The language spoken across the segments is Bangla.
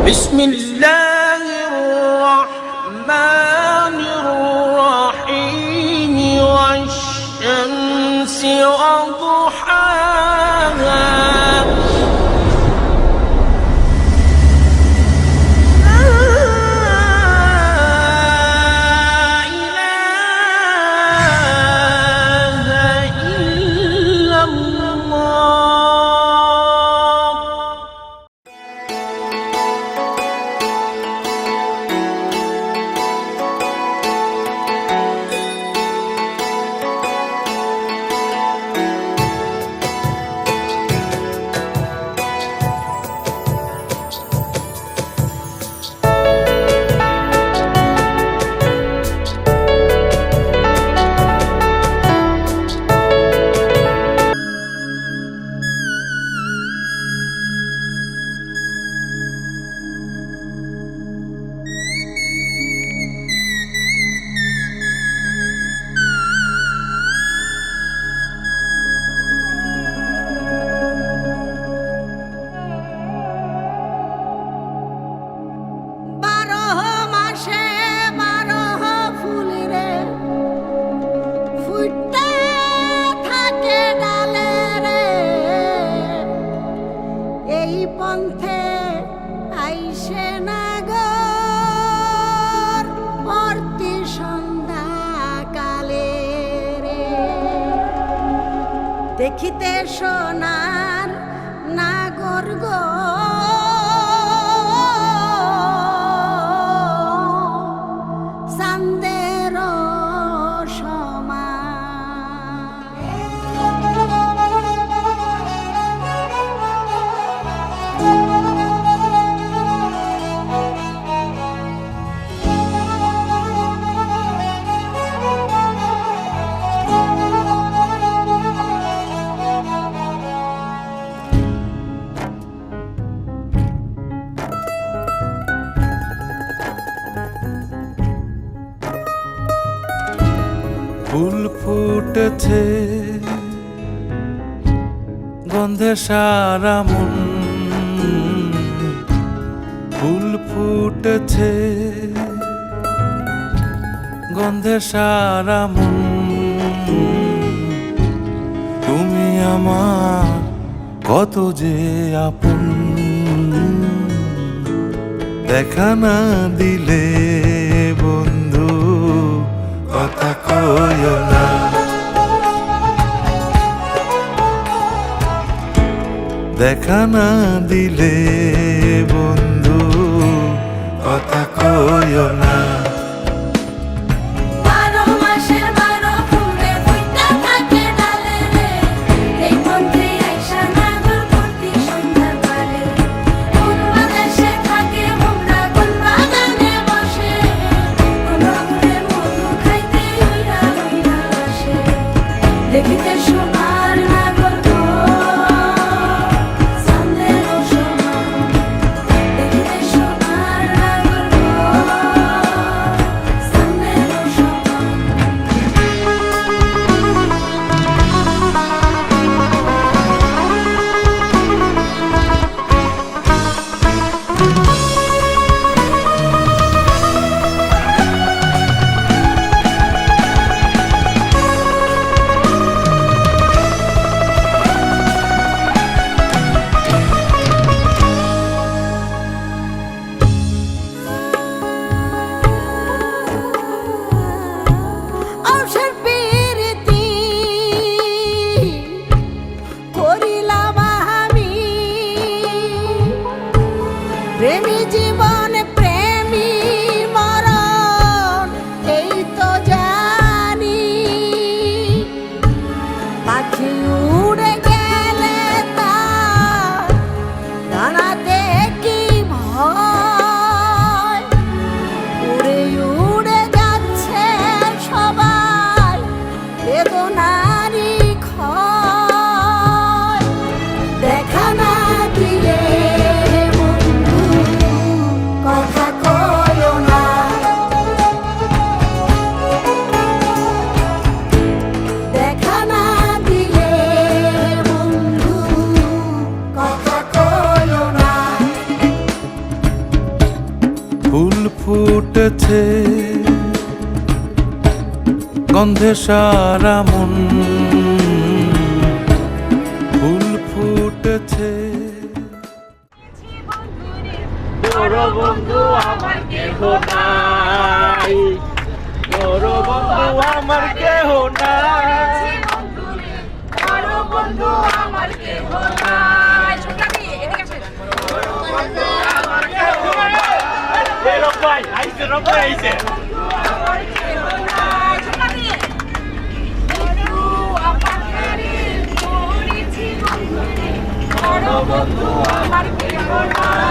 بسم الله الرحمن الرحيم والشمس وضحاها পন্থে আইসে নাগর প্রতি সন্ধ্যা কালে রে দেখিতে সোনার নাগর গো চাঁদের ফুল ফুটেছে গন্ধে সারা মন, ফুল ফুটেছে গন্ধে সারা মন। তুমি আমার কত যে আপন, দেখা না দিলে বন্ধু কথা কইও না। দেখা না দিলে বন্ধু কথা কইও না। দেখিতে সোনার নাগর গো চাঁদের সমান, দেখিতে সোনার নাগর গো ফুটেছে, গন্ধে সারা মন, ফুল ফুটেছে। তোর বন্ধু আমার কেহ নাই, তোর বন্ধু আমার কেহ নাই, বড় বন্ধু আমার কেহ নাই। ছোটাবি, এদিকে আসেন। রব্বাই আইছে, রব্বাই আইছে। আমার কেহ নাই। ছোটাবি। বন্ধু আমার কারে করেছি বন্ধুরে, বড় বন্ধু আমার কেহ নাই।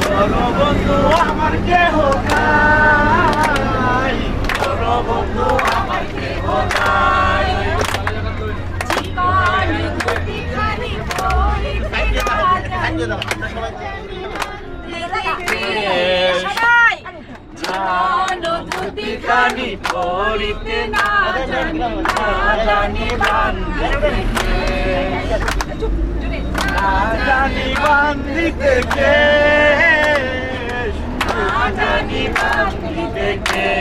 তোর বন্ধু আমার কেহ নাই, তোর বন্ধু আমার কেহ নাই। জীবন দুটিখানি পরিতে না জানি। সবাই জীবন দুটিখানি পরিতে না জানি, না জানি বান্ধিতে না জানি বান্ধিতে কে, না জানি বান্ধিতে কে।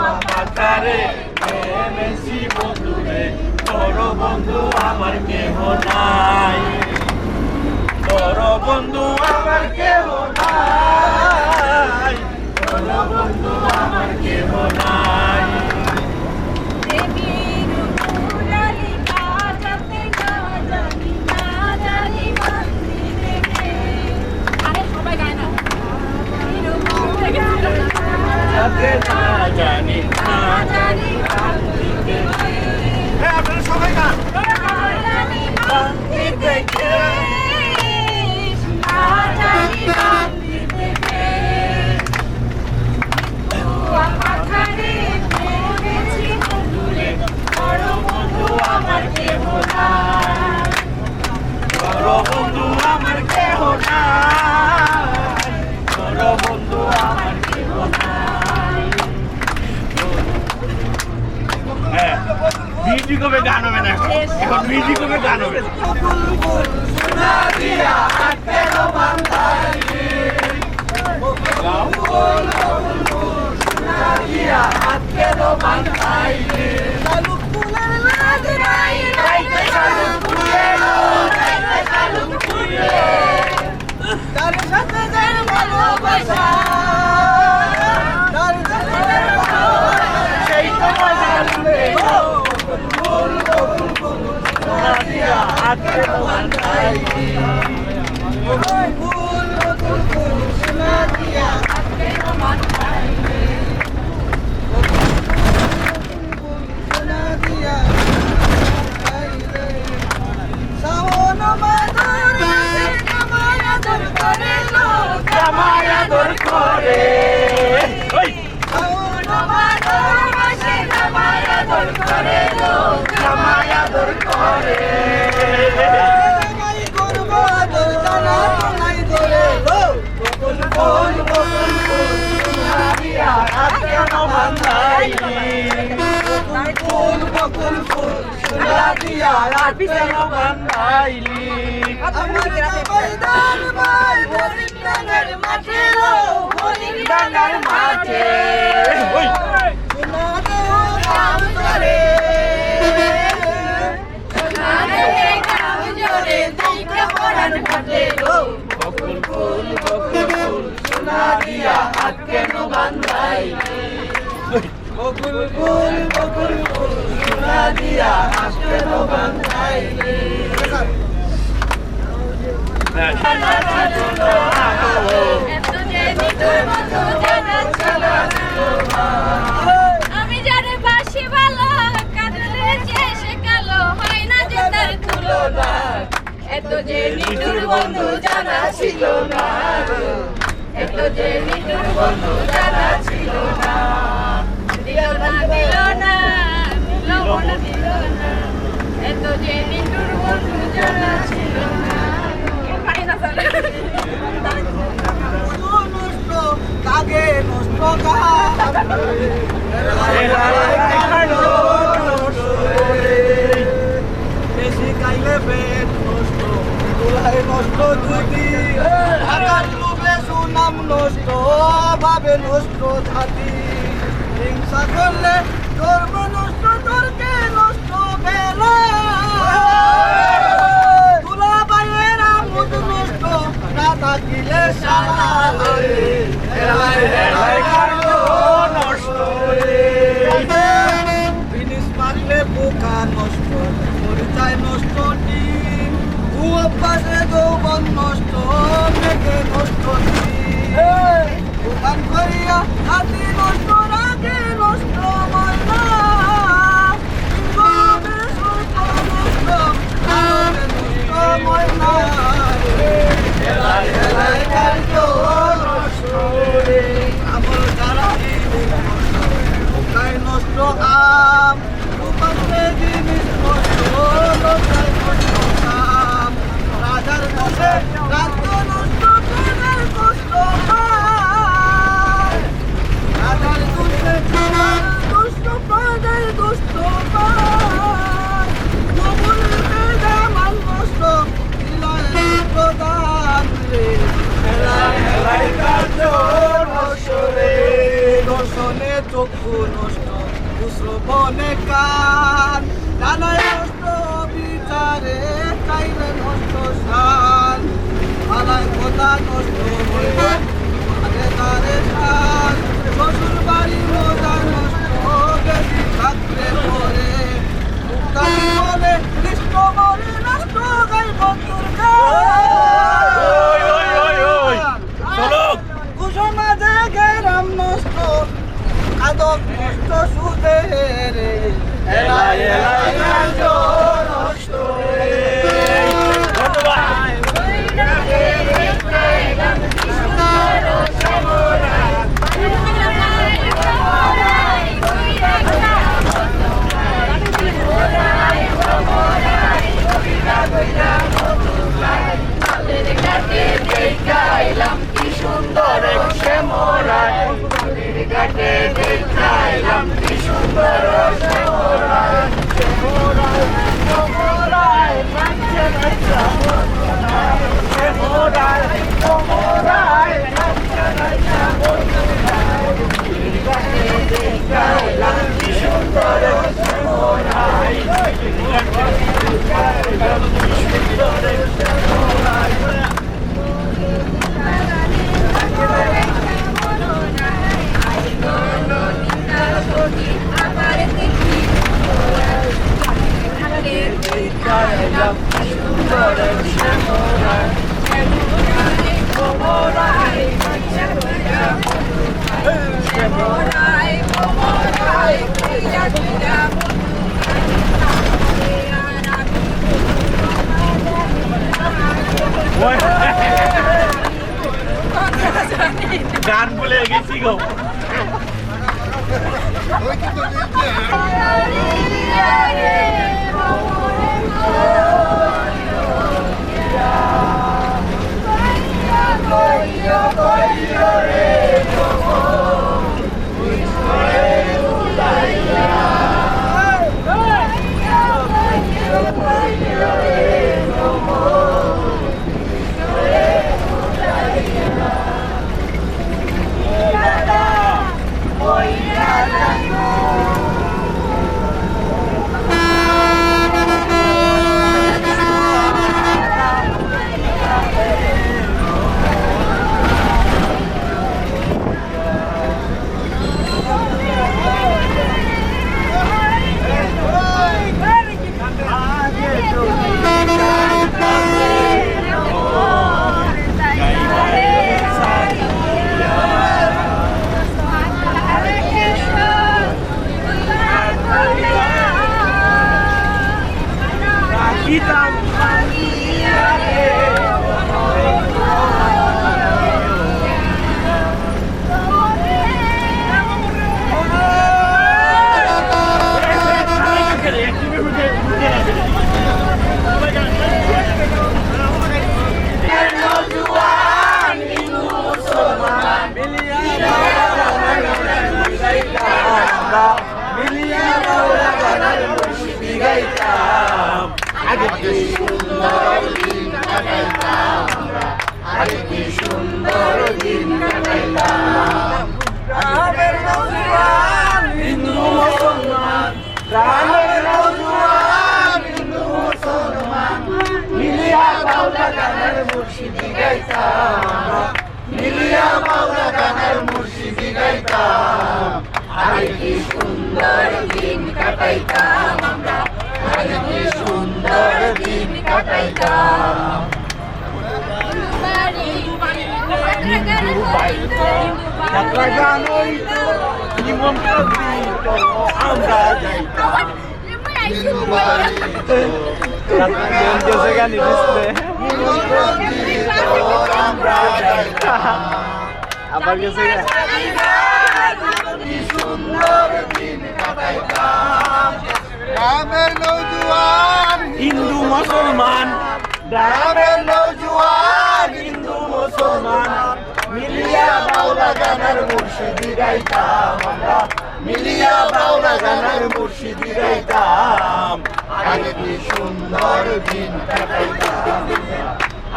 আমাকারে প্রেমেছি বন্ধুরে, তোর বন্ধু আমার কেহ নাই, তোর বন্ধু আমার কেহ নাই, তোর বন্ধু আমার কেহ নাই। দেবীর মুরালি বাজাতে না জানি, না জানি বান্ধিতে কে। আরে সবাই গায় না। যাতে না জানি, না জানি বান্ধিতে কে। হ্যাঁ, আপনারা সবাই গান। বান্ধিতে কে, আমার কেহ নাই, তোর বন্ধু আমার কেহ নাই, তোর বন্ধু আমার কেহ নাই। হ্যাঁ, মিউজিক হবে, গান হবে না, এখন মিউজিক হবে, গান হবে। সেই তোমার জানবে আজকে তোমার চাইনি। জামাই আদর করে, ওই জামাই আদর করে। বকুল ফুল সোনা দিয়া আজকে বান্ধাইলি। আমি জানি বাসি ভালো, কাঁদলে যে সে কালো, হয় না যে তার তুলনা। এত যে নিঠুর বন্ধু জানা ছিল না, এত যে নিঠুর বন্ধু জানা ছিল না। দিল না দিল না, দিল না, এত যে নিঠুর বন্ধু জানা ছিল না। পারি না চলে। কাগে নষ্ট বেশি কাইলে পেট নষ্ট তাই নষ্ট যদি আকাশ লোভে সুনাম নষ্ট ভাবে নষ্ট জাতি হিংসা করলে ধর্ম নষ্ট তর্কে নষ্ট বেলা তুলা বাইয়ের আমোদ নষ্ট না থাকিলে সারা জিনিস মারলে পোকা নষ্ট পরিচয় নষ্ট ডিম অভ্যাসে যৌবন নষ্ট মেঘে নষ্ট দোকান করিয়া হাতি নষ্ট রাগে নষ্ট ময়না নষ্ট ময়না আমল দ্বারা নষ্ট আম দোকানে জিনিস নষ্ট লোকায় নষ্ট আম রাজার বসে রাজ্য নষ্ট প্রজার কষ্ট পায় রাজার দুষ্টে দুষ্ট প্রজার দুষ্ট পায় কবুল বেদা মান নষ্ট দিলায় প্রদান রে দর্শনে চক্ষু নষ্ট শ্রবণে কান জানায় নষ্ট বিচারে চাইলে নষ্ট শান আলায় কথা নষ্ট হইবে আগে তারে শান শ্বশুর বাড়ি মজা নষ্ট বেশি থাকলে পরে মুক্তারি বলে কৃষ্ণ বলে নষ্ট গাই বন্ধুর কুসমাজে গেরাম নষ্ট আদব নষ্ট সুদে রে এলাই এলাই নষ্ট গান বলে গেছি গো আগে আগে কি সুন্দর দিন কাটাইতাম। গ্রামের নৌজওয়ান হিন্দু মুসলমান, গ্রামের নৌজওয়ান হিন্দু মুসলমান, মিলিয়া বাউলা গানের মুর্শিদি গাইতাম, মিলিয়া বাউলা গানের মুর্শিদি গাইতাম। আগে কি সুন্দর দিন কাটাইতাম আমরা, আগে কি সুন্দর দিন কাটাইতাম। যাত্রা গান হইতো, নিমন্ত্রণ দিত, আমরা যাইতাম। নিমন্ত্রণ দিত, আমরা যাইতাম। আবার গেছে কি সুন্দর দিন কাটাইতাম। গ্রামের নৌজওয়ান হিন্দু মুসলমান, গ্রামের নৌজওয়ান হিন্দু মুসলমান, মিলিয়া বাউলা গানের মুর্শিদি গাইতাম আমরা, মিলিয়া বাউলা গানের মুর্শিদি গাইতাম। আগে কি সুন্দর দিন কাটাইতাম,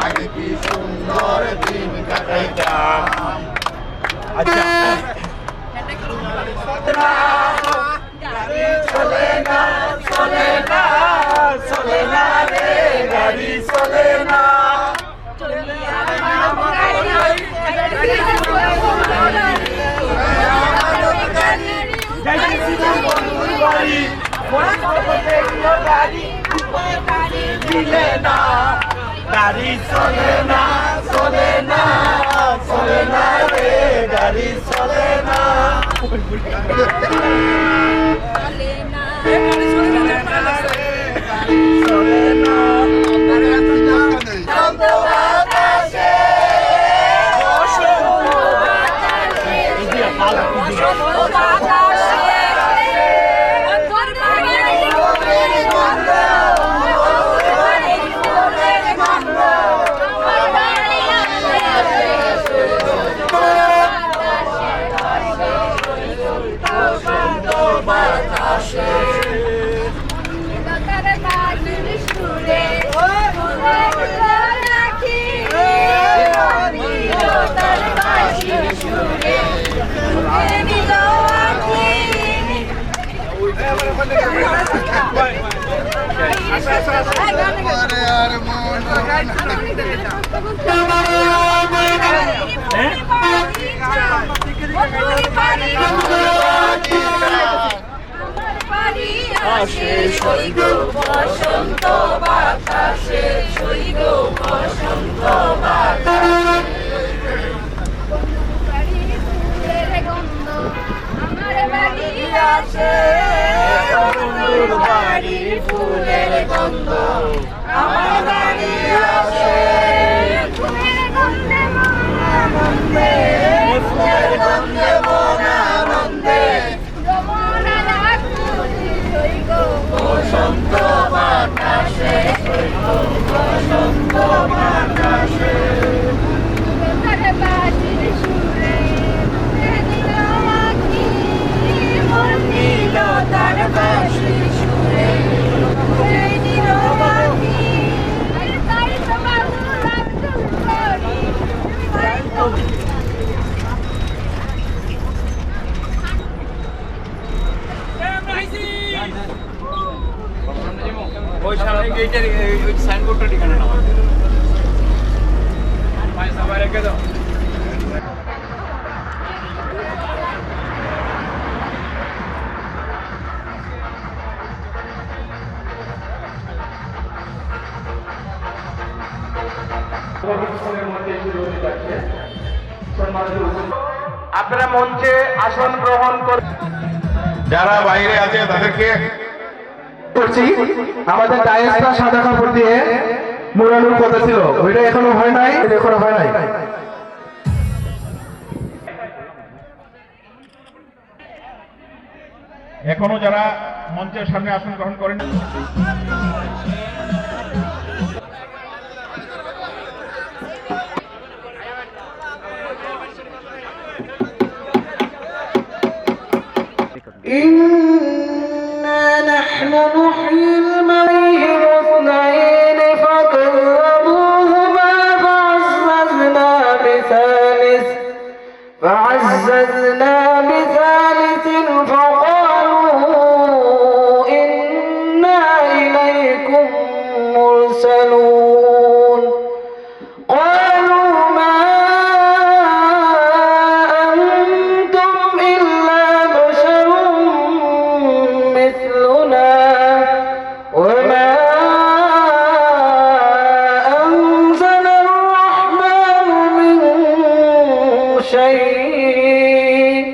আগে কি সুন্দর দিন কাটাইতাম। আচ্ছা চলে না, চলে না, চলে না রে গাড়ি চলে না। গাড়ি চলে না, চলে না, চলে না রে গাড়ি চলে না। চলে না বসন্ত বাতাসে, বসন্ত বাতাসে, বসন্ত বাতাসে, ফুলের গন্ধ, ফুলের গন্ধ, বসন্ত বাতাসে। আসে সৈগ বসন্ত বাতাসে, সৈগ বসন্ত বাতাসে। বন্ধুর বাড়ি ফুলের গন্ধ, আমার বাড়ি আসে। ফুলের গন্ধে মন আনন্দে, বসন্ত বাতাসে, বসন্ত বাতাসে। ওই সামনে গেটের ওই সাইনবোর্ডটা ঠিকানা নাও ভাই সবাই রেখে দাও আপনারা মঞ্চে আসন গ্রহণ করুন। যারা বাইরে আছে তাদেরকে করছি আমাদের ডায়েসটা সাদা কাপড় দিয়ে মোড়ানোর কথা ছিল, ওইটা এখনো হয় নাই, এটা এখনো হয় নাই। এখনো যারা মঞ্চের সামনে আসন গ্রহণ করেন إنا نحن نحيي الميت اثنين فكذبوهما فعززنا المرسلون قالوا ما أنتم إلا بشر مثلنا وما أنزل الرحمن من شيء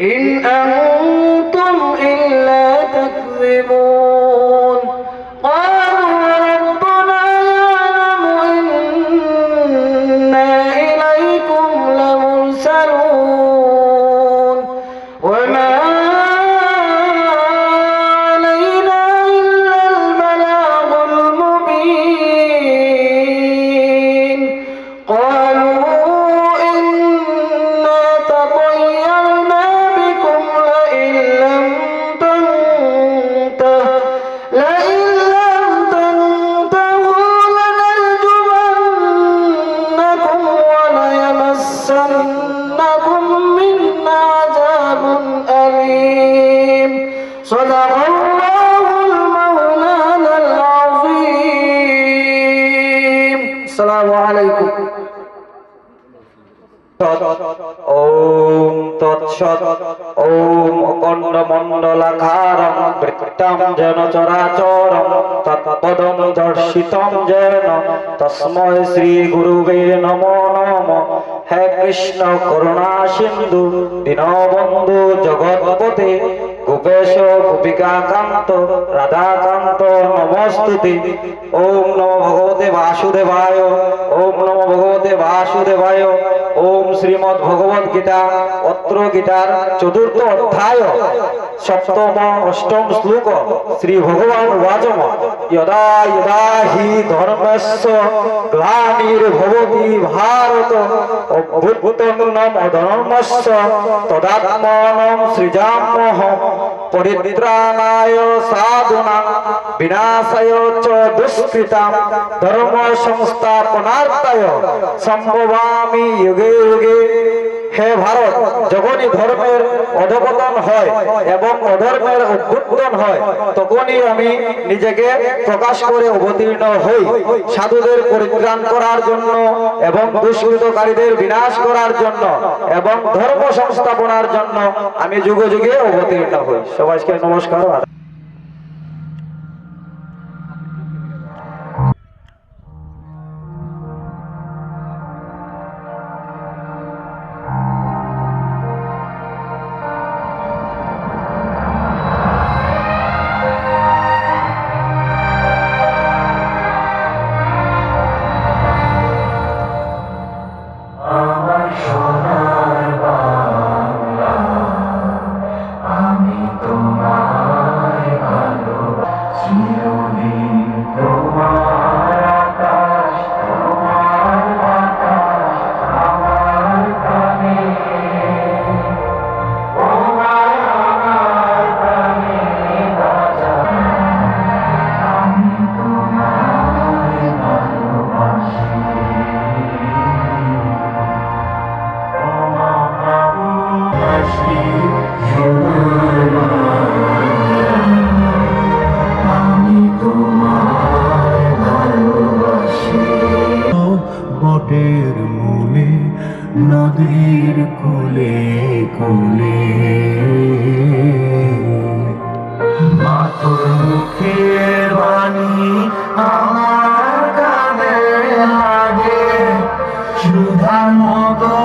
إن أنتم إلا تكذبون قالوا ربنا يعلم إنا إليكم لمرسلون وما علينا إلا البلاغ المبين قالوا إنا تطيرنا بكم لئن لم تنتهوا لنرجمنكم وليمسنكم منا عذاب أليم صدق الله المولانا العظيم السلام عليكم ওম তৎসৎ ওম অখণ্ডমণ্ডলাকারং বৃত্তম যেন চরাচরং তৎপদং দর্শিতং যেন তস্মৈ শ্রী গুরুবে নমো নমঃ হে কৃষ্ণ করুণা সিন্ধু দীনবন্ধু জগৎপতে গোপেশ গোপিকাকান্ত রাধাকান্ত নমস্তুতে ওম নমো ভগবতে বাসুদেবায় ওম নমো ভগবতে বাসুদেবায় ওম শ্রীমদ্ ভগবদ গীতা অত্র গীতার চতুর্থ অধ্যায় সপ্তম অষ্টম শ্লোক শ্রী ভগবান উবাচম যদা যদা হি ধর্মস্য গ্লানির্ভবতি ভারত অভ্যুত্থানম অধর্মস্য তদাত্মানম সৃজাম্যহম পরিত্রাণায় সাধুনাং বিনাশায় চ দুষ্কৃতাম ধর্ম সংস্থাপনার্থায় সম্ভবামি যুগে যুগে হে ভারত যখনই ধর্মের অধঃপতন হয় এবং অধর্মের উত্থান হয় তখনই আমি নিজেকে প্রকাশ করে অবতীর্ণ হই সাধুদের পরিত্রাণ করার জন্য এবং দুষ্কৃতকারীদের বিনাশ করার জন্য এবং ধর্ম সংস্থাপনার জন্য আমি যুগে যুগে অবতীর্ণ হই সবাইকে নমস্কার বটের মূলে নদীর কুলে কুলে মাতর মুখের বাণী আমার কানে লাগে সুধা মতো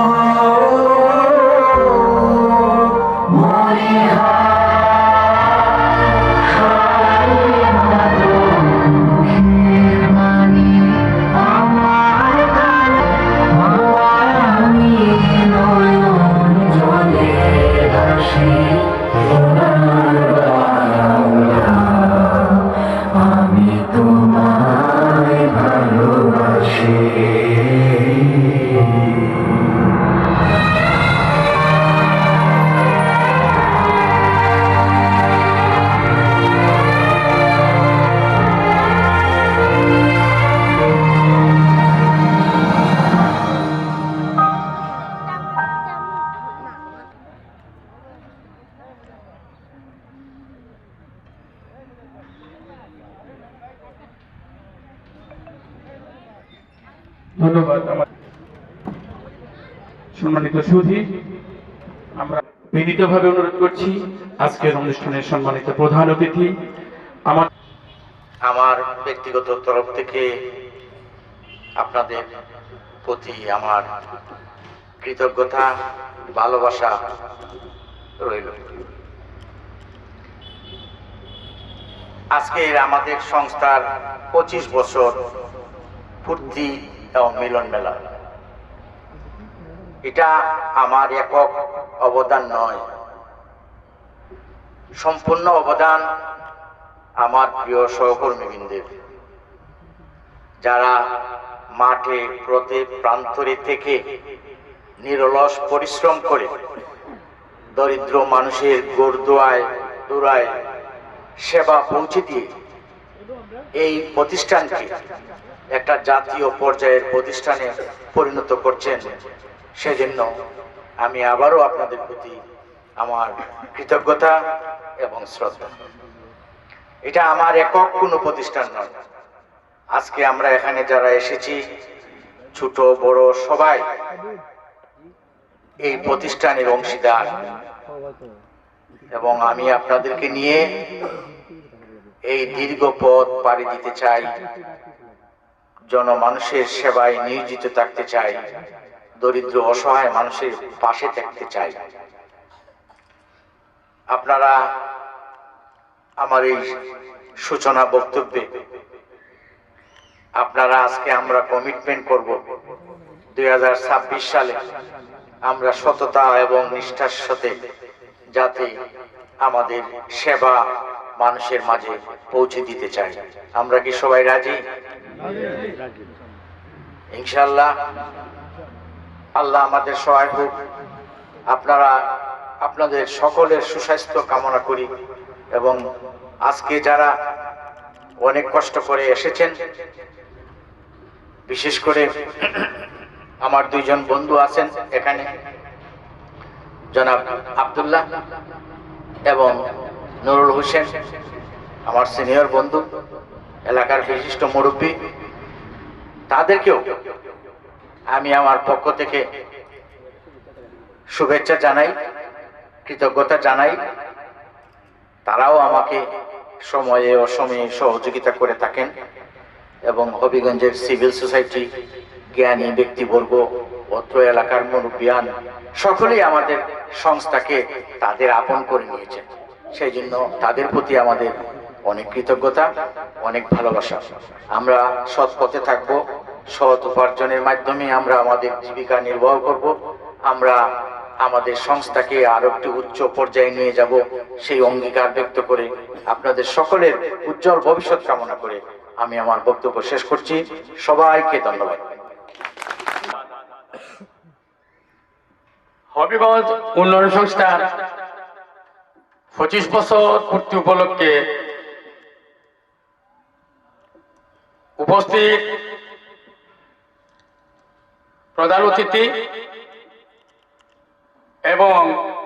আমি ধন্যবাদ। আমার সম্মানিত সুধী, আমরা বিনীতভাবে অনুরোধ করছি আজকের অনুষ্ঠানের সম্মানিত প্রধান অতিথি আমার ব্যক্তিগত তরফ থেকে আপনাদের প্রতি আমার কৃতজ্ঞতা, ভালোবাসা রইল। আজকের আমাদের সংস্থার 25 বছর পূর্তি এবং মিলন মেলা, এটা আমার একক অবদান নয়, সম্পূর্ণ অবদান আমার প্রিয় সহকর্মীবৃন্দের, যারা মাঠে পথে প্রান্তরে থেকে নিরলস পরিশ্রম করে দরিদ্র মানুষের গোরদোয়ায় দোড়ায় সেবা পৌঁছে দিয়ে এই প্রতিষ্ঠানকে একটা জাতীয় পর্যায়ের প্রতিষ্ঠানে পরিণত করছেন। সেজন্য আমি আবারও আপনাদের প্রতি আমার কৃতজ্ঞতা এবং শ্রদ্ধা। এটা আমার একক কোনো প্রতিষ্ঠান নয়। আজকে আমরা এখানে যারা এসেছি, ছোট বড় সবাই এই প্রতিষ্ঠানের অংশীদার, এবং আমি আপনাদেরকে নিয়ে এই দীর্ঘ পথ পাড়ি দিতে চাই, জনমানুষের সেবায় নিয়োজিত থাকতে চাই, দরিদ্র অসহায় মানুষের পাশে থাকতে চাই। আপনারা আমার এই সূচনা বক্তব্যে আপনারা আজকে আমরা কমিটমেন্ট করব 2026 সালে আমরা সততা এবং নিষ্ঠার সাথে যাতে আমাদের সেবা মানুষের মাঝে পৌঁছে দিতে চাই। আমরা কি সবাই রাজি? ইনশাআল্লাহ আল্লাহ আমাদের সহায় হোক। আপনারা আপনাদের সকলের সুস্বাস্থ্য কামনা করি, এবং আজকে যারা অনেক কষ্ট করে এসেছেন, বিশেষ করে আমার দুইজন বন্ধু আছেন এখানে, জনাব আব্দুল্লাহ এবং নুরুল হোসেন, আমার সিনিয়র বন্ধু, এলাকার বিশিষ্ট মুরব্বী, তাদেরকেও আমি আমার পক্ষ থেকে শুভেচ্ছা জানাই, কৃতজ্ঞতা জানাই। তারাও আমাকে সময়ে অসময়ে সহযোগিতা করে থাকেন, এবং হবিগঞ্জের সিভিল সোসাইটি, জ্ঞানী ব্যক্তিবর্গ, অত্র এলাকার মুরব্বিয়ান সকলেই আমাদের সংস্থাকে তাদের আপন করে নিয়েছেন। সেই জন্য তাদের প্রতি আমাদের অনেক কৃতজ্ঞতা, অনেক ভালোবাসা। আমরা সৎ পথে থাকব, সৎ উপার্জনের মাধ্যমে আমরা আমাদের জীবিকা নির্বাহ করব, আমরা আমাদের সংস্থাকে আরো একটি উচ্চ পর্যায়ে নিয়ে যাব, সেই অঙ্গীকার ব্যক্ত করে আপনাদের সকলের উজ্জ্বল ভবিষ্যৎ কামনা করে আমি আমার বক্তব্য শেষ করছি। সবাইকে ধন্যবাদ। হবিগঞ্জ উন্নয়ন সংস্থার 25 বছর পূর্তি উপলক্ষে উপস্থিত প্রধান অতিথি এবং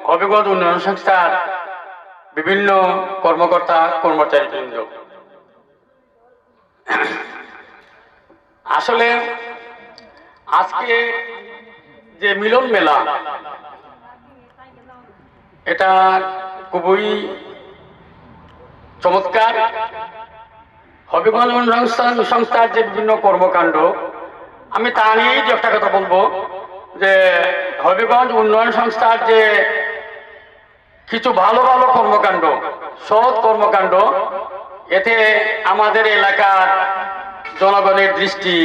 হবিগঞ্জ উন্নয়ন সংস্থার বিভিন্ন কর্মকর্তা কর্মচারীবৃন্দ, আসলে আজকে যে মিলন মেলা, এটা খুবই চমৎকার। হবিগঞ্জ উন্নয়ন সংস্থার যে বিভিন্ন কর্মকাণ্ড, আমি তা নিয়েই যে একটা কথা বলবো, যে হবিগঞ্জ উন্নয়ন সংস্থার যে কিছু ভালো ভালো কর্মকাণ্ড, সৎ কর্মকাণ্ড, এতে আমাদের এলাকার জনগণের দৃষ্টি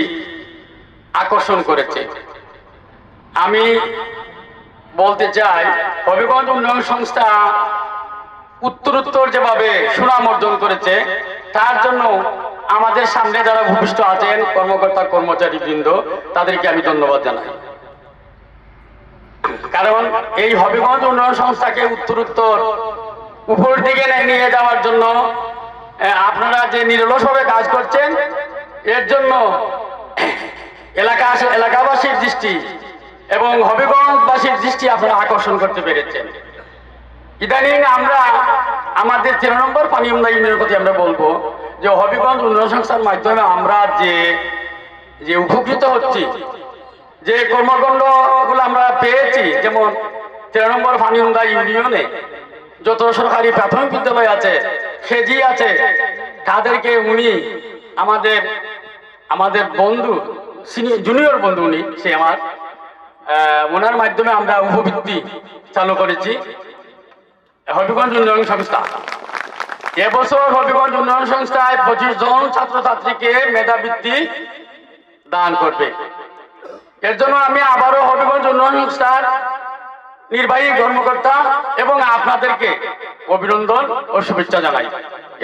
আকর্ষণ করেছে। আমি বলতে চাই, হবিগঞ্জ উন্নয়ন সংস্থা উত্তরোত্তর যেভাবে সুনাম অর্জন করেছে, তার জন্য আমাদের সামনে যারা ভূমিষ্ঠ আছেন কর্মকর্তা কর্মচারী বৃন্দ, তাদেরকে আমি ধন্যবাদ জানাই। কারণ এই হবিগঞ্জ উন্নয়ন সংস্থাকে উত্তরোত্তর উপর দিকে নিয়ে যাওয়ার জন্য আপনারা যে নিরলসভাবে কাজ করছেন, এর জন্য এলাকাবাসীর দৃষ্টি এবং হবিগঞ্জবাসীর দৃষ্টি আপনারা আকর্ষণ করতে পেরেছেন। ইদানিং আমরা আমাদের 13 নম্বর পানিয়ামদা ইউনিয়নের প্রতি আমরা বলবো যে হবিগঞ্জ উন্নয়ন সংস্থার মাধ্যমে আমরা যে যে উপকৃত হচ্ছি, যে কর্মকাণ্ডগুলো আমরা পেয়েছি, যেমন 13 নম্বর ফানিউন্দা ইউনিয়নে যত সরকারি প্রাথমিক বিদ্যালয় আছে, খেজি আছে, তাদেরকে উনি আমাদের বন্ধু, জুনিয়র বন্ধু উনি, সে ওনার মাধ্যমে আমরা উপবৃত্তি চালু করেছি হবিগঞ্জ উন্নয়ন সংস্থা। এবছর হবিগঞ্জ উন্নয়ন সংস্থায় 25 জন ছাত্রছাত্রীকে মেধাবৃত্তি দান করবে। এর জন্য আমি আবারও হবিগঞ্জ উন্নয়ন সংস্থার নির্বাহী কর্মকর্তা এবং আপনাদেরকে অভিনন্দন ও শুভেচ্ছা জানাই।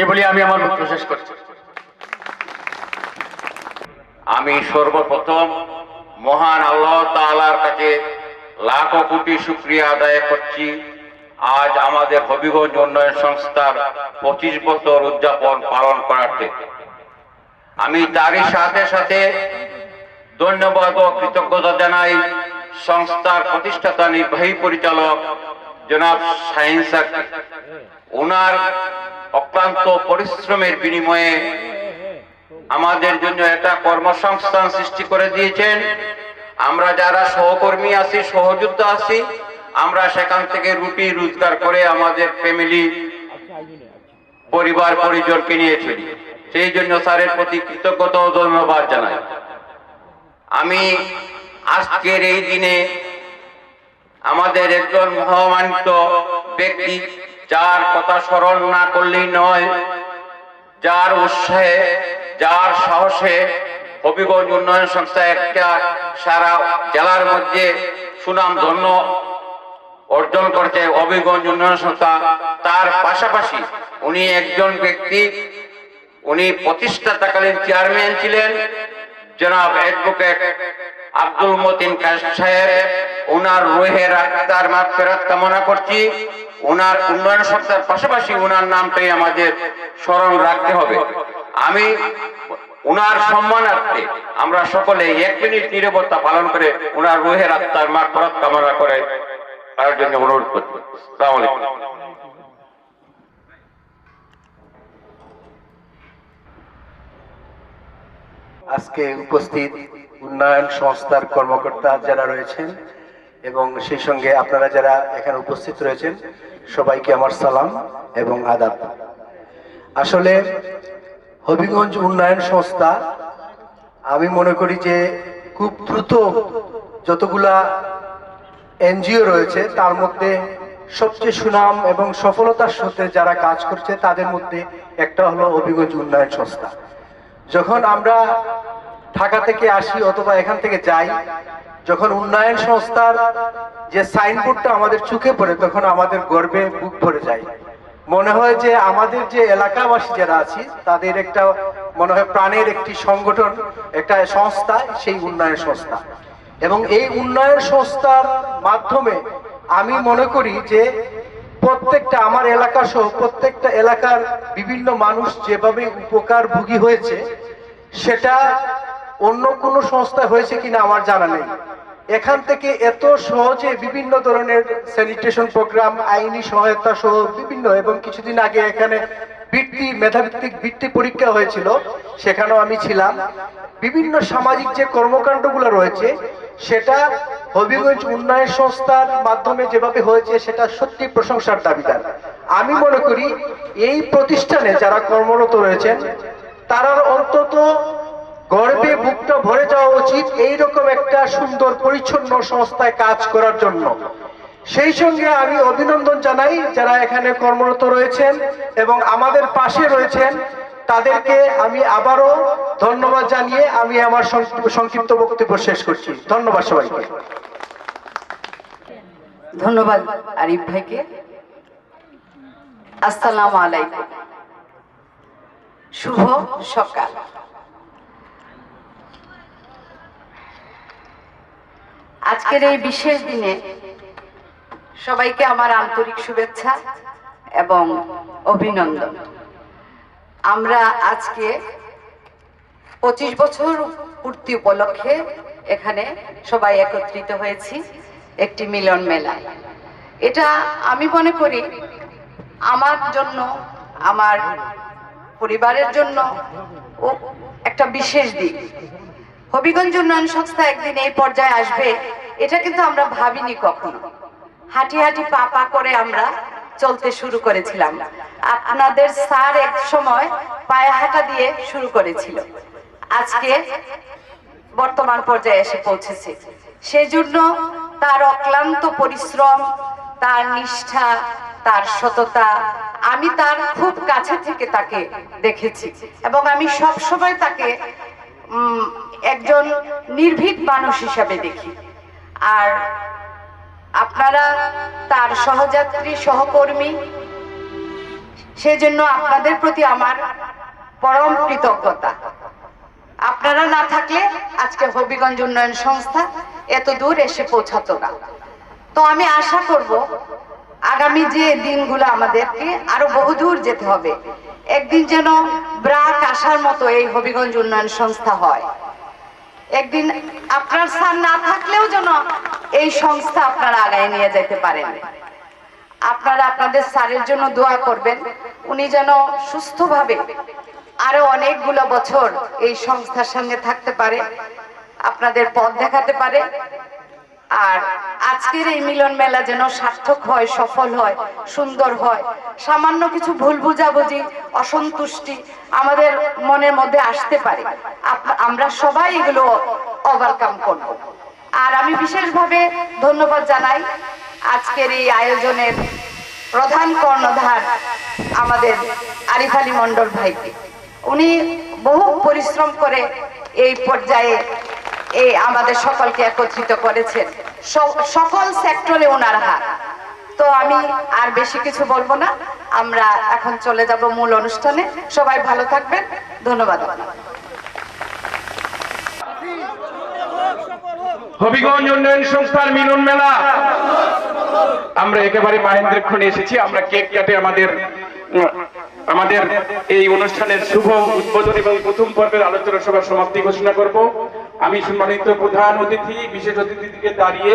এ বলে আমি আমার বক্তব্য শেষ করছি। আমি সর্বপ্রথম মহান আল্লাহ তাআলার কাছে লাখো কোটি শুকরিয়া আদায় করছি আজ আমাদের হবিগঞ্জ উন্নয়ন সংস্থার 25 বছর উদযাপন পালন করাতে। আমি তারই সাথে সাথে ধন্যবাদ ও কৃতজ্ঞতা জানাই সংস্থার প্রতিষ্ঠাতা নির্বাহী পরিচালক জনাব শাহিন স্যারকে। ওনার অক্লান্ত পরিশ্রমের বিনিময়ে আমাদের জন্য একটা কর্মসংস্থান সৃষ্টি করে দিয়েছেন। আমরা যারা সহকর্মী আছি, সহযোদ্ধা আছি, আমরা সেখান থেকে রুটি রোজগার করে আমাদের ফ্যামিলি, পরিবার পরিজনকে নিয়ে চলি। সেই জন্য স্যারের প্রতি কৃতজ্ঞতা ও ধন্যবাদ জানাই। আমি আজকের এই দিনে আমাদের একজন মহামানিত ব্যক্তি, যার কথা স্মরণ না করলেই নয়, যার উৎসাহে, যার সাহসে হবিগঞ্জ উন্নয়ন সংস্থা একটা সারা জেলার মধ্যে সুনাম ধন্য অর্জন করছে হবিগঞ্জ উন্নয়ন সংস্থা। তার পাশাপাশি উনি একজন ব্যক্তি, উনি প্রতিষ্ঠাতাকালীন চেয়ারম্যান ছিলেন জনাব অ্যাডভোকেট আব্দুল মতিন কাশেম সাহেব। ওনার রুহের আত্মার মাগফিরাত কামনা করছি। ওনার উন্নয়ন সংস্থার পাশাপাশি ওনার নামটাই আমাদের স্মরণ রাখতে হবে। আমি ওনার সম্মানার্থে আমরা সকলে 1 মিনিট নীরবতা পালন করে ওনার রুহের আত্মার মাগফিরাত কামনা করে তার জন্য অনুরোধ করছি। আসসালামু আলাইকুম। আজকে উপস্থিত উন্নয়ন সংস্থার কর্মকর্তা যারা রয়েছেন এবং সেই সঙ্গে আপনারা যারা এখানে উপস্থিত রয়েছেন, সবাইকে আমার সালাম এবং আদাব। আসলে হবিগঞ্জ উন্নয়ন সংস্থা আমি মনে করি যে খুব দ্রুত যতগুলা এনজিও রয়েছে তার মধ্যে সবচেয়ে সুনাম এবং সফলতার সাথে যারা কাজ করছে তাদের মধ্যে একটা হলো হবিগঞ্জ উন্নয়ন সংস্থা। যখন আমরা ঢাকা থেকে আসি অথবা এখান থেকে যাই, যখন উন্নয়ন সংস্থার যে সাইনবোর্ডটা আমাদের চোখে পড়ে, তখন আমাদের গর্বে বুক ভরে যায়। মনে হয় যে আমাদের যে এলাকাবাসী যারা আছি তাদের একটা মনে হয় প্রাণের একটি সংগঠন, একটা সংস্থা, সেই উন্নয়ন সংস্থা। এবং এই উন্নয়ন সংস্থার মাধ্যমে আমি মনে করি যে প্রত্যেকটা আমার এলাকা সহ প্রত্যেকটা এলাকার বিভিন্ন মানুষ যেভাবে উপকার ভোগী হয়েছে, সেটা অন্য কোনো সংস্থা হয়েছে কিনা আমার জানা নেই। এখান থেকে এত সহজে বিভিন্ন ধরনের স্যানিটেশন প্রোগ্রাম, আইনি সহায়তা সহ বিভিন্ন, এবং কিছুদিন আগে এখানে মেধাভিত্তিক বৃত্তি পরীক্ষা হয়েছিল, সেখানেও আমি ছিলাম। বিভিন্ন সামাজিক যে কর্মকাণ্ডগুলো রয়েছে সেটা হবিগঞ্জ উন্নয়ন সংস্থার মাধ্যমে যেভাবে হয়েছে সেটা সত্যি প্রশংসার দাবিদার। আমি মনে করি এই প্রতিষ্ঠানে যারা কর্মরত রয়েছেন তারা অন্তত গর্বে বুকটা ভরে যাওয়া উচিত এইরকম একটা সুন্দর পরিচ্ছন্ন সংস্থায় কাজ করার জন্য। সেই সঙ্গে আমি অভিনন্দন জানাই যারা এখানে কর্মরত রয়েছেন এবং আমাদের পাশে রয়েছেন, তাদেরকে আমি আবারও ধন্যবাদ জানিয়ে আমি আমার সংক্ষিপ্ত বক্তব্য শেষ করছি। ধন্যবাদ সবাইকে। ধন্যবাদ আরিফ ভাইকে। আসসালামু আলাইকুম, শুভ সকাল। আজকের এই বিশেষ দিনে সবাইকে আমার আন্তরিক শুভেচ্ছা এবং অভিনন্দন। আমরা আজকে 25 বছর পূর্তি উপলক্ষে এখানে সবাই একত্রিত হয়েছি একটি মিলন মেলায়। এটা আমি মনে করি আমার জন্য, আমার পরিবারের জন্য একটা বিশেষ দিক। হবিগঞ্জ উন্নয়ন সংস্থা একদিন এই পর্যায়ে আসবে এটা কিন্তু আমরা ভাবিনি কখনো। হাঁটি হাঁটি পা পা করে আমরা চলতে শুরু করেছিলাম। আপনাদের স্যার এক সময় পায়ে হাঁটা দিয়ে শুরু করেছিল, আজকে বর্তমান পর্যায়ে এসে পৌঁছেছে। সেজন্য তার অক্লান্ত পরিশ্রম, তার নিষ্ঠা, তার সততা, আমি তার খুব কাছে থেকে তাকে দেখেছি এবং আমি সব সময় তাকে একজন নির্ভীক মানুষ হিসাবে দেখি। আর আপনারা তার সহযাত্রী, সহকর্মী, সেজন্য আপনাদের প্রতি আমার পরম কৃতজ্ঞতা। আপনারা না থাকলে আজকে হবিগঞ্জ উন্নয়ন সংস্থা এত দূর এসে পৌঁছাতো না। তো আমি আশা করব আগামী যে দিনগুলো আমাদেরকে আরো বহুদূর যেতে হবে, একদিন যেন ব্রাক আসার মতো এই হবিগঞ্জ উন্নয়ন সংস্থা হয়। একদিন আপনার স্যার না থাকলেও যেন এই সংস্থা আপনারা আগায় নিয়ে যেতে পারেন। আপনারা আপনাদের স্যারের জন্য দোয়া করবেন, উনি যেন সুস্থভাবে আরো অনেকগুলো বছর এই সংস্থার সঙ্গে থাকতে পারে, আপনাদের পথ দেখাতে পারে। আর আজকের এই মিলন মেলা যেন সার্থক হয়, সফল হয়, সুন্দর হয়। সামান্য কিছু ভুল বুঝাবুঝি, অসন্তুষ্টি আমাদের মনের মধ্যে আসতে পারে, আমরা সবাই এগুলো ওভারকাম করব। আর আমি বিশেষভাবে ধন্যবাদ জানাই আজকের এই আয়োজনের প্রধান কর্ণধার আমাদের আরিফ আলী মন্ডল ভাইকে। উনি বহু পরিশ্রম করে এই পর্যায়ে এই আমাদের সকলকে একত্রিত করেছেন, সকল সেক্টরে ওনার হাত। তো আমি আর বেশি কিছু বলবো না, আমরা এখন চলে যাব মূল অনুষ্ঠানে। সবাই ভালো থাকবেন, ধন্যবাদ। হবিগঞ্জ উন্নয়ন সংস্থার মিলন মেলা আমরা একেবারে মাহেন্দ্রক্ষণে এসেছি। আমরা কেক কাটে আমাদের এই অনুষ্ঠানের শুভ উদ্বোধন এবং প্রথম পর্বের আলোচনা সভার সমাপ্তি ঘোষণা করব। আমি সম্মানিত প্রধান অতিথি, বিশেষ অতিথিকে দাঁড়িয়ে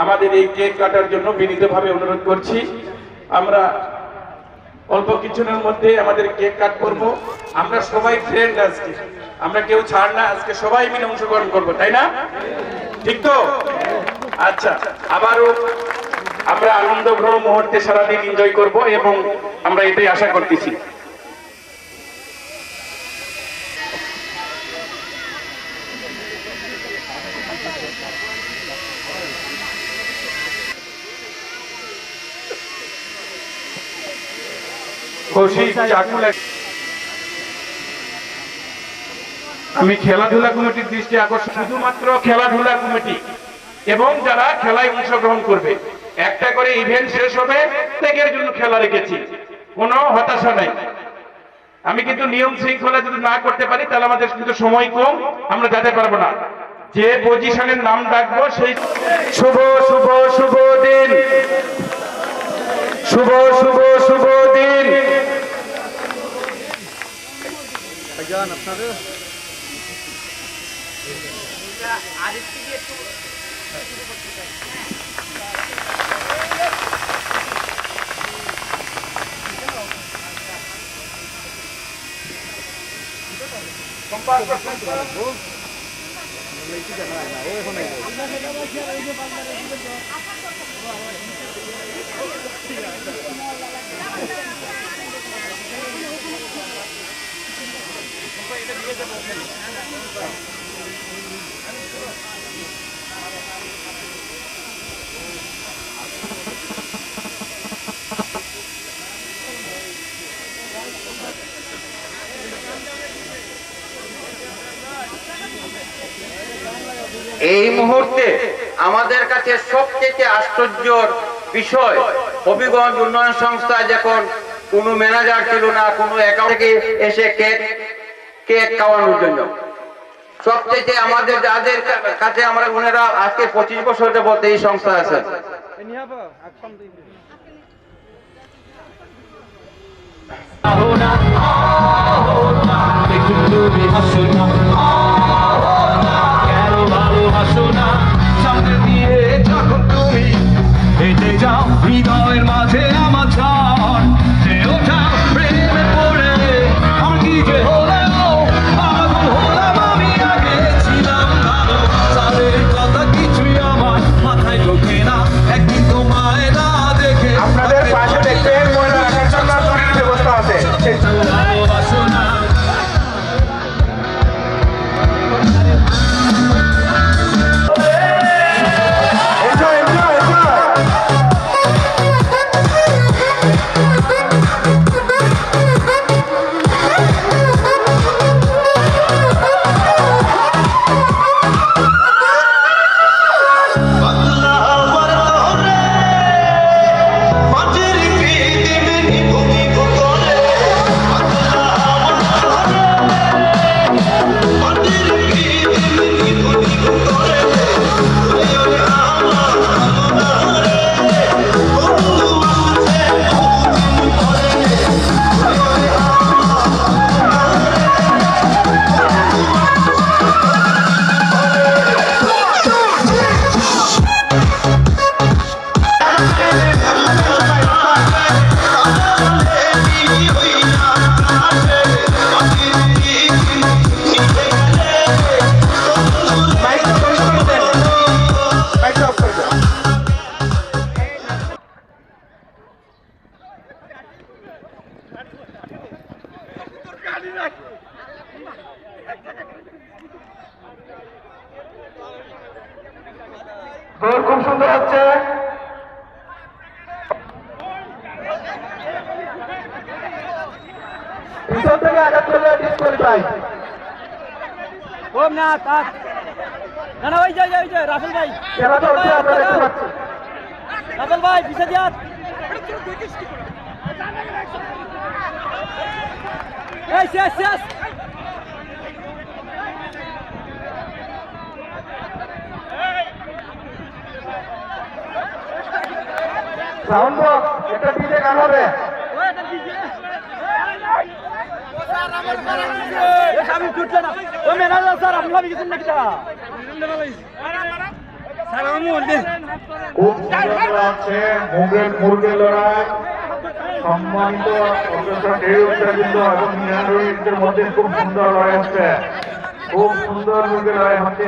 আমাদের এই কেক কাটার জন্য বিনীতভাবে অনুরোধ করছি। আমরা অল্প কিছুদিনের মধ্যে আমাদের কেক কাট করব। আমরা সবাই ফ্রেন্ড, আজকে আমরা কেউ ছাড় না, আজকে সবাই মিলে অংশগ্রহণ করবো, তাই না? ঠিক তো? আচ্ছা, আবারও আমরা আনন্দঘন মুহূর্তে সারাদিন এনজয় করব এবং আমরা এটাই আশা করতেছি। আমি খেলাধুলা কমিটির দৃষ্টি আকর্ষণ, শুধুমাত্র খেলাধুলা কমিটি এবং যারা খেলায় অংশগ্রহণ করবে, একটা করে ইভেন্ট শেষ হবে, প্রত্যেকের জন্য খেলা রেখেছি, কোনো হতাশা নাই। আমি কিন্তু নিয়ম শৃঙ্খলা যদি না করতে পারি তাহলে আমাদের কিন্তু সময় কম, আমরা যেতে পারবো না। যে পজিশনের নাম ডাকবো সেই শুভ শুভ শুভ দিন, শুভ শুভ শুভ দিন। এই মুহূর্তে আমাদের কাছে সবচেয়ে আশ্চর্যের বিষয়, হবিগঞ্জ উন্নয়ন সংস্থা যখন কোনো ম্যানেজার ছিল না, কোনো অ্যাকাউন্ট থেকে এসে কেক খাওয়ানোর জন্য সবচেয়ে আমাদের যাদের কাছে আমরা ওনারা আজকে 25 বছর যাবত এই সংস্থা আছে। হৃদয়ের মাঝে আমার ঝড় যে ওঠা প্রেমে পড়ে আর কি যে হলেও পাগল হলাম আমি, আগে ছিলাম তোর খুব সুন্দর হচ্ছে। পিছন থেকে আঘাত করলে ডিসকোয়ালিফাই। ওম না তাক না না ওই যে রাসেল ভাই খেলা চলছে, আমরা দেখতে পাচ্ছি। রাসেল ভাই পিছে দিয়া এই শেষ সাউন্ড বক্স একটা ডিজে গান হবে। আমি ছুটছে না ও ম্যানেজার স্যার আপনি ভাবি গেছেন নাকি তা খুব সুন্দর লাগছে মুরগের লড়াই। সম্মানিত এবং মিনারের মধ্যে খুব সুন্দর লড়াই হচ্ছে, খুব সুন্দর মুরগের লড়াই হচ্ছে।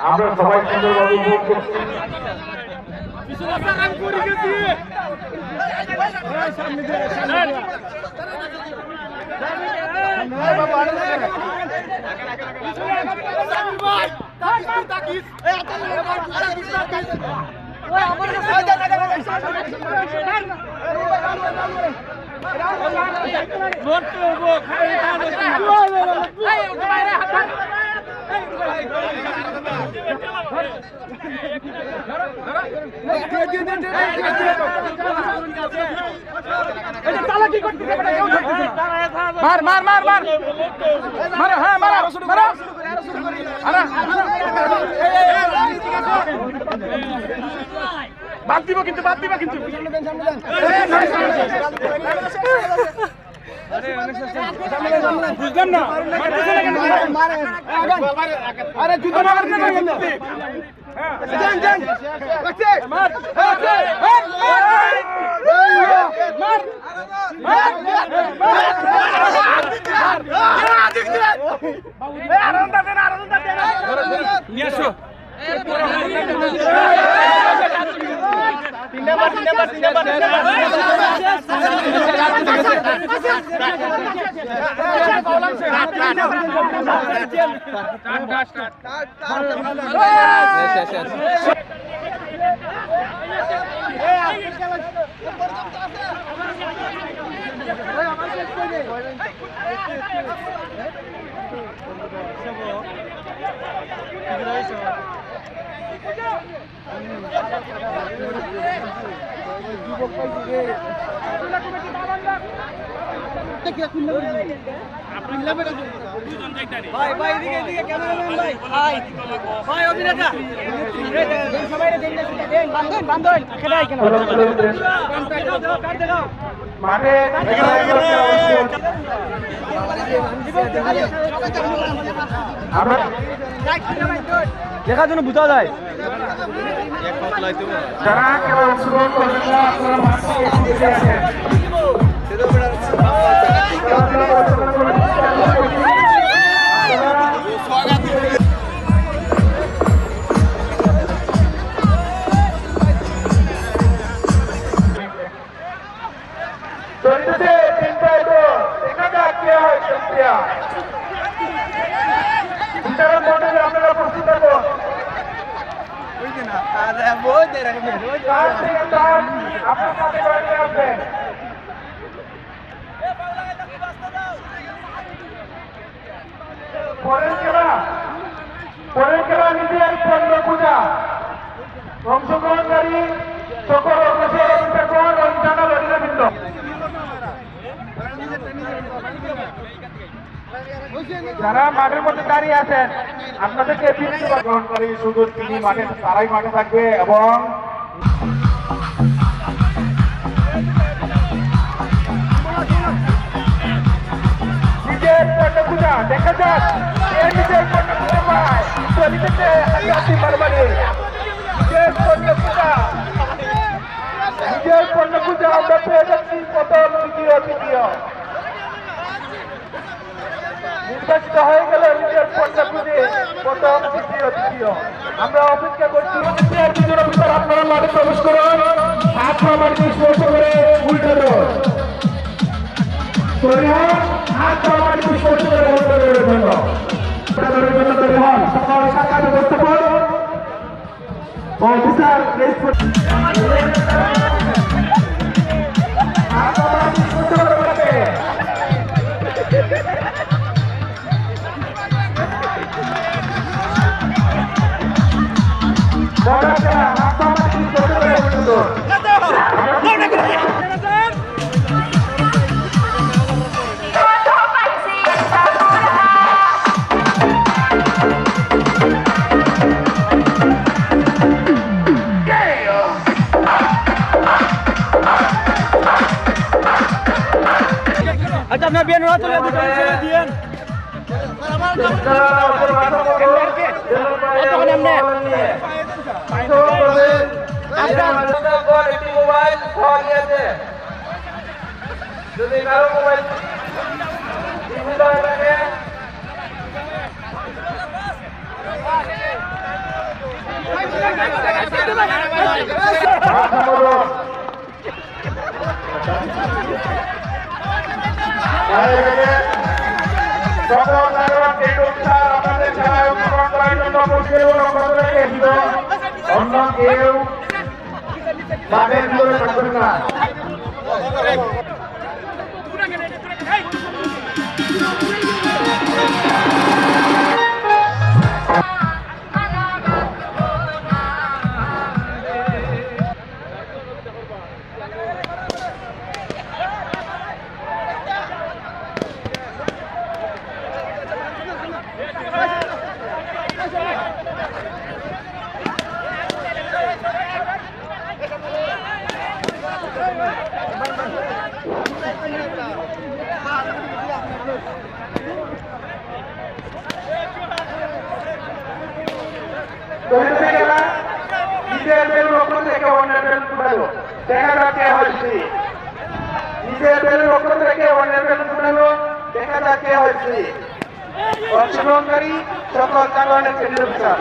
আমরা সবাই সুন্দরভাবে উপভোগ করছি। বাদ দিব কিন্তু বুঝলাম না আরে যুদ্ধ না নিয়ে আসো ভাই ভাই এদিকে ক্যামেরাম্যান ভাই ভাই অভিনেতা সবাই দেন বান্ধন খেলাই কেন মাঠে দেখার জন্য বুঝা যায় যারা খেলা অংশগ্রহণ করবেন না, আপনারা মাঠে এসে আছেন। চলতেছে তিনটায় তো দেখা যাক কে হয় চ্যাম্পিয়ন। বিচারক মণ্ডলী আপনারা প্রস্তুত থাকুন। তার থেকে তার আপনার সাথে করে নিয়ে আসবেন। পরের খেলা নিজের পণ্য পূজা। অংশগ্রহণকারী সকল অগ্রসর অভিভাবক ও জানাল অধিনাবৃন্দ। যারা মাঠের মধ্যে দাঁড়িয়ে আছেন আপনাদেরকে গ্রহণকারী শুধু তিনি মাঠে তারাই মাঠে থাকবে এবং নিজের পণ্য পূজা দেখা যাক নিজের পণ্য পূজা পায় চলিতেছে হাতি মারবাড়ি। নিজের পণ্য পূজা আমরা পেয়ে যাচ্ছি প্রথম দ্বিতীয় নির্বাচিত হয়ে গেল নিজের পণ্য পুঁজি প্রথম দ্বিতীয়। আমরা অপেক্ষা করছি আপনারা মাঠে প্রবেশ করুন। হাত মাটি স্পর্শ করে উল্টো দৌড় হাত মাটি স্পর্শ করে উল্টো দৌড়ের জন্য সকল শাখার উপস্থাপন অফিসার আচ্ছা আপনার বিয়ে নোয়া চলে দিয়েন অন্য কেউ বাদের ভিতরে থাকবেন না। নিজের বেলুন ওপর থেকে অন্যের বেলুন ফুটালো, দেখা যাক কে হয়েছে। নিজের বেলুন ওপর থেকে অন্যের বেলুন ফুটালো, দেখা যাক কে হয়েছে। অংশগ্রহণকারী সকল চালানের কেন্দ্র বিচার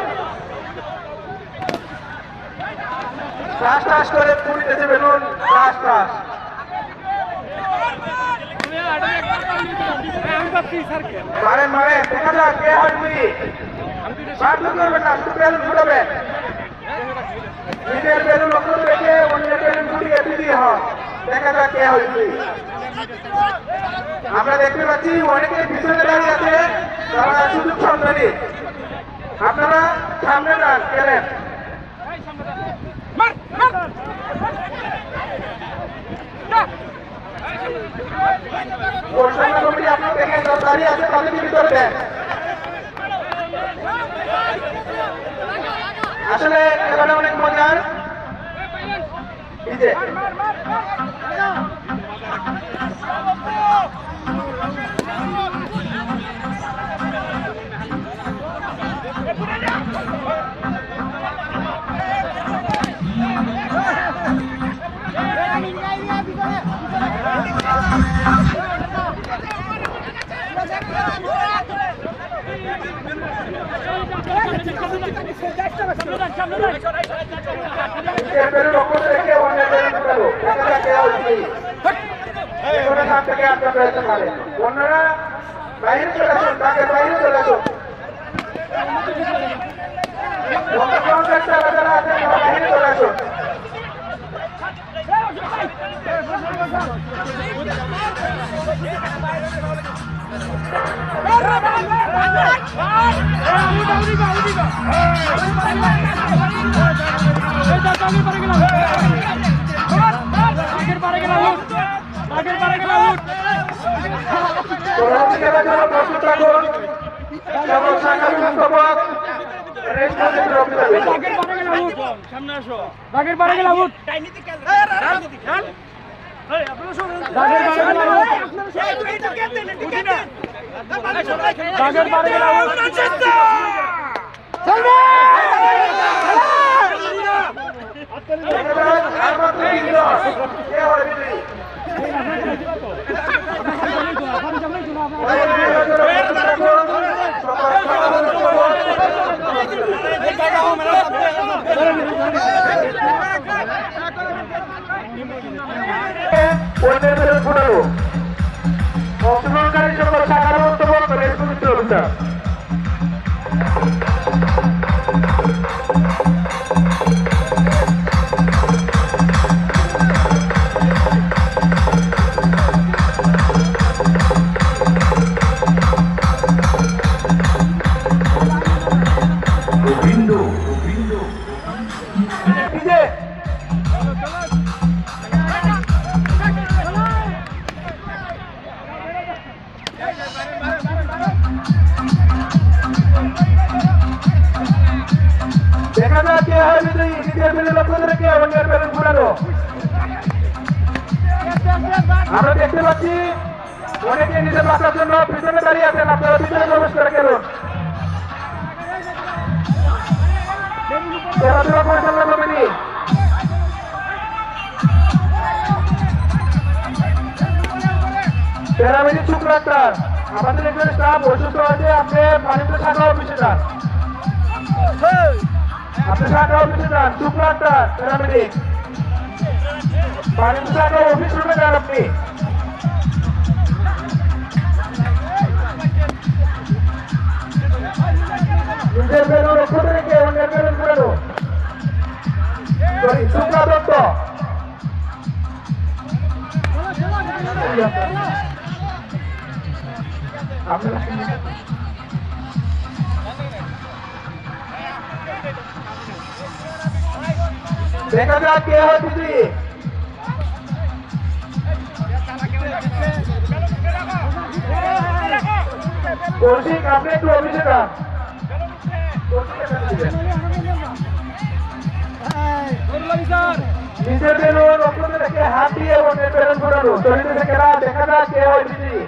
টাস টাস করে ফুটতেছে বেলুন, টাস টাস। মারেন মারেন, দেখা যাক কে হয়েছে। বাধ্য করবেন না, শুধু বেলুন ফুটাবেন। নিজের বেলুন ওপর থেকে অন্যের বেলুন ফুটিয়ে দিয়ে হয়, দেখা যাক কে হয়েছে। আমরা দেখতে পাচ্ছি অনেকে পিছনে দাঁড়িয়ে আছে, তারা সুযোগ সন্ধানী। আপনারা সামনে যান, গেলেন পরিচালনা কমিটি আপনি দেখেন দাঁড়িয়ে আছে, তাদেরকে ভিতরে দেন। আসলে খেলাটা অনেক মজার। অন্যরা বাইরে চলে আসুন, তাকে বাইরে চলে আসুন। যারা আছেন তারা বাইরে চলে আসুন। প্রস্তুত থাকুন সকল শাখা ব্যবস্থাপক, সামনে আসো। বাগের পাড়ে গেলাম অংশগ্রহণকারী সকল শাখার বক্তব্য রেসপন্সিবিলিটি অফিসার। যাক কে হয় বিজয়ী দ্বিতীয় বিজয়ী লক্ষ্য করে কে অন্যের বেলুন ঘুরানো আমরা দেখতে পাচ্ছি অনেকে নিজের বাঁচার জন্য পিছনে দাঁড়িয়ে আছেন আপনারা পিছনে প্রবেশ করে গেলুন খেলাধুলা পরিচালনা কমিটি প্যারামেডিক শুক্র ডাক্তার আমাদের একজন স্টাফ অসুস্থ আছে আপনি পানিতে শাখা অফিসে যান আপনি শাখা অফিসে যান শুক্র ডাক্তার প্যারামেডিক পানিতে শাখা অফিস রুমে যান আপনি নিজের বেলুন রক্ষা রেখে অন্যের বেলুন ঘুরানো শুক্র দত্ত দেখা যাক কে হয় বিজয়ী কৌশিক আপনি একটু অফিসে যান নিজের বেলুন রক্ষা রেখে হাত দিয়ে অন্যের বেলুন ঘোরানো চলিতেছে খেলা দেখা যাক কে হয় বিজয়ী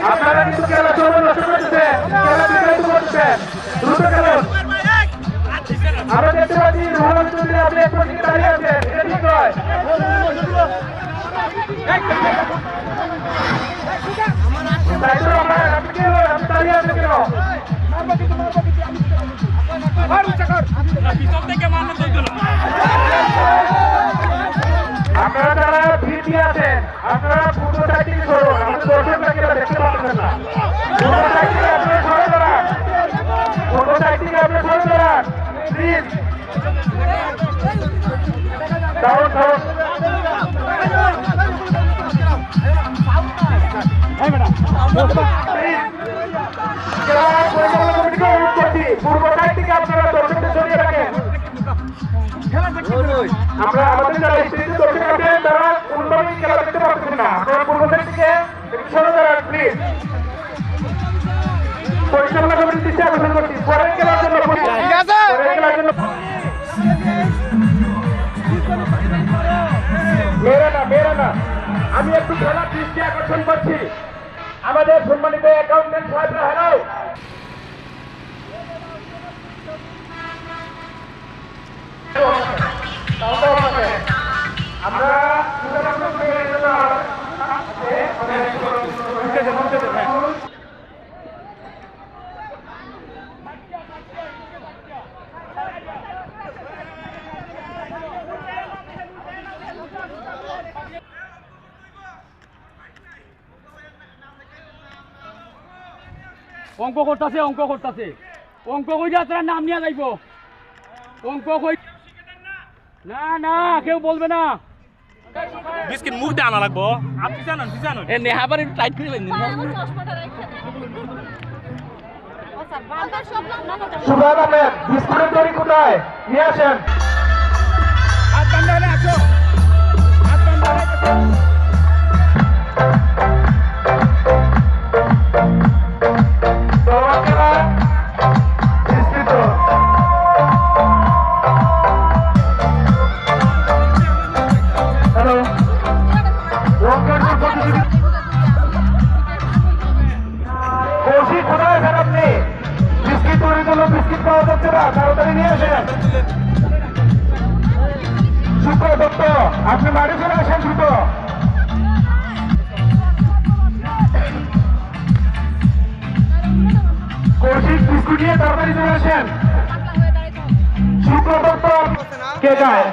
আপনারা কিন্তু খেলা চলুন নষ্ট করতেছেন খেলা বিকৃত করতেছেন দ্রুত খেলুন আমরা দেখতে পাচ্ছি রোহন চৌধুরী আপনি এক পক্ষে দাঁড়িয়ে আছেন এটা ঠিক নয় তাই তো আপনি কেন আপনি দাঁড়িয়ে আছেন কেন আপনারা যারা ভিড় দিয়ে আছেন আপনারা পূর্ব সাইড থেকে সরুন আমাদের দর্শকরা দেখতে পাচ্ছেন না পূর্ব সাইড থেকে আপনারা সরে দাঁড়ান পূর্ব সাইড থেকে আপনারা সরে দাঁড়ান প্লিজ দাঁড়ান দাঁড়ান পূর্ব সাইড থেকে আপনারা দর্শকদের সরিয়ে রাখেন আমরা আমাদের যারা স্টেজে দর্শক আছেন তারা কোনোভাবেই খেলা দেখতে পাচ্ছেন না আপনারা পূর্ব সাইড থেকে একটু সরে দাঁড়ান প্লিজ পরিচালনা কমিটির দৃষ্টি আকর্ষণ করছি পরের খেলার জন্য পরের খেলার জন্য মেয়েরা না আমি একটু খেলার দৃষ্টি আকর্ষণ করছি আমাদের সম্মানিত অ্যাকাউন্টেন্ট সাহেবরা হ্যালো আমরা অঙ্ক করতেছে অঙ্ক কইরা তার নাম নিয়ে যাইব অঙ্ক কই না না কেউ বলবে না বিস্কিট মুখ দিয়ে আনা লাগবো আপনি জানেন এ নেহাবার একটু টাইট করে দিন সুভাষ আহমেদ বিস্কুটের তৈরি কোথায় নিয়ে আসেন হাত বান্ধা হলে আসো হাত বান্ধা হলে বিস্কিট পাওয়া যাচ্ছে না তাড়াতাড়ি নিয়ে আসেন শুক্র দত্ত আপনি বাড়ি চলে আসেন দ্রুত কৌশিক বিস্কুট নিয়ে তাড়াতাড়ি চলে আসেন শুক্র দত্ত কে যায়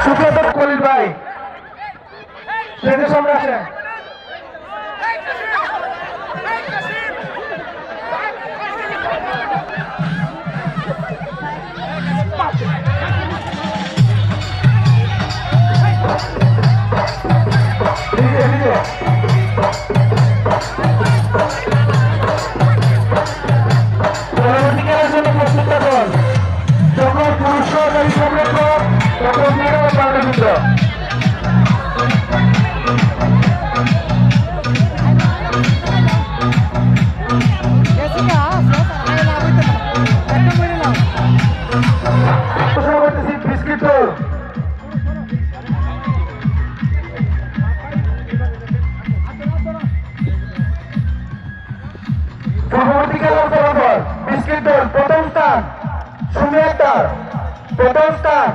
শুক্র দত্ত কলির ভাই স্টেজের সামনে আসেন সভাপতি খেলার বরাবর বিস্কিট দল প্রথম স্থান শূন্য একটার প্রথম স্থান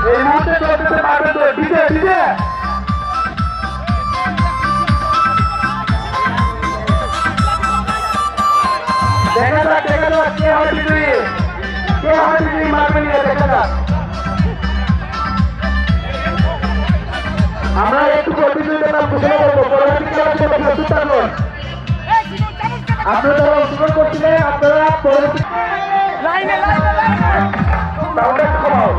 এই মুহূর্তে চলতেছে পারবে ডিজে ডিজে দেখা যাক কে হয় বিজয়ী মারবে নিয়ে দেখা যাক আমরা একটু প্রতিযোগিতার নাম ঘোষণা করবো পরবর্তী খেলার জন্য প্রস্তুত থাকুন আপনারা যারা অংশগ্রহণ করছিলেন আপনারা পরবর্তী সাউন্ড একটু কমাও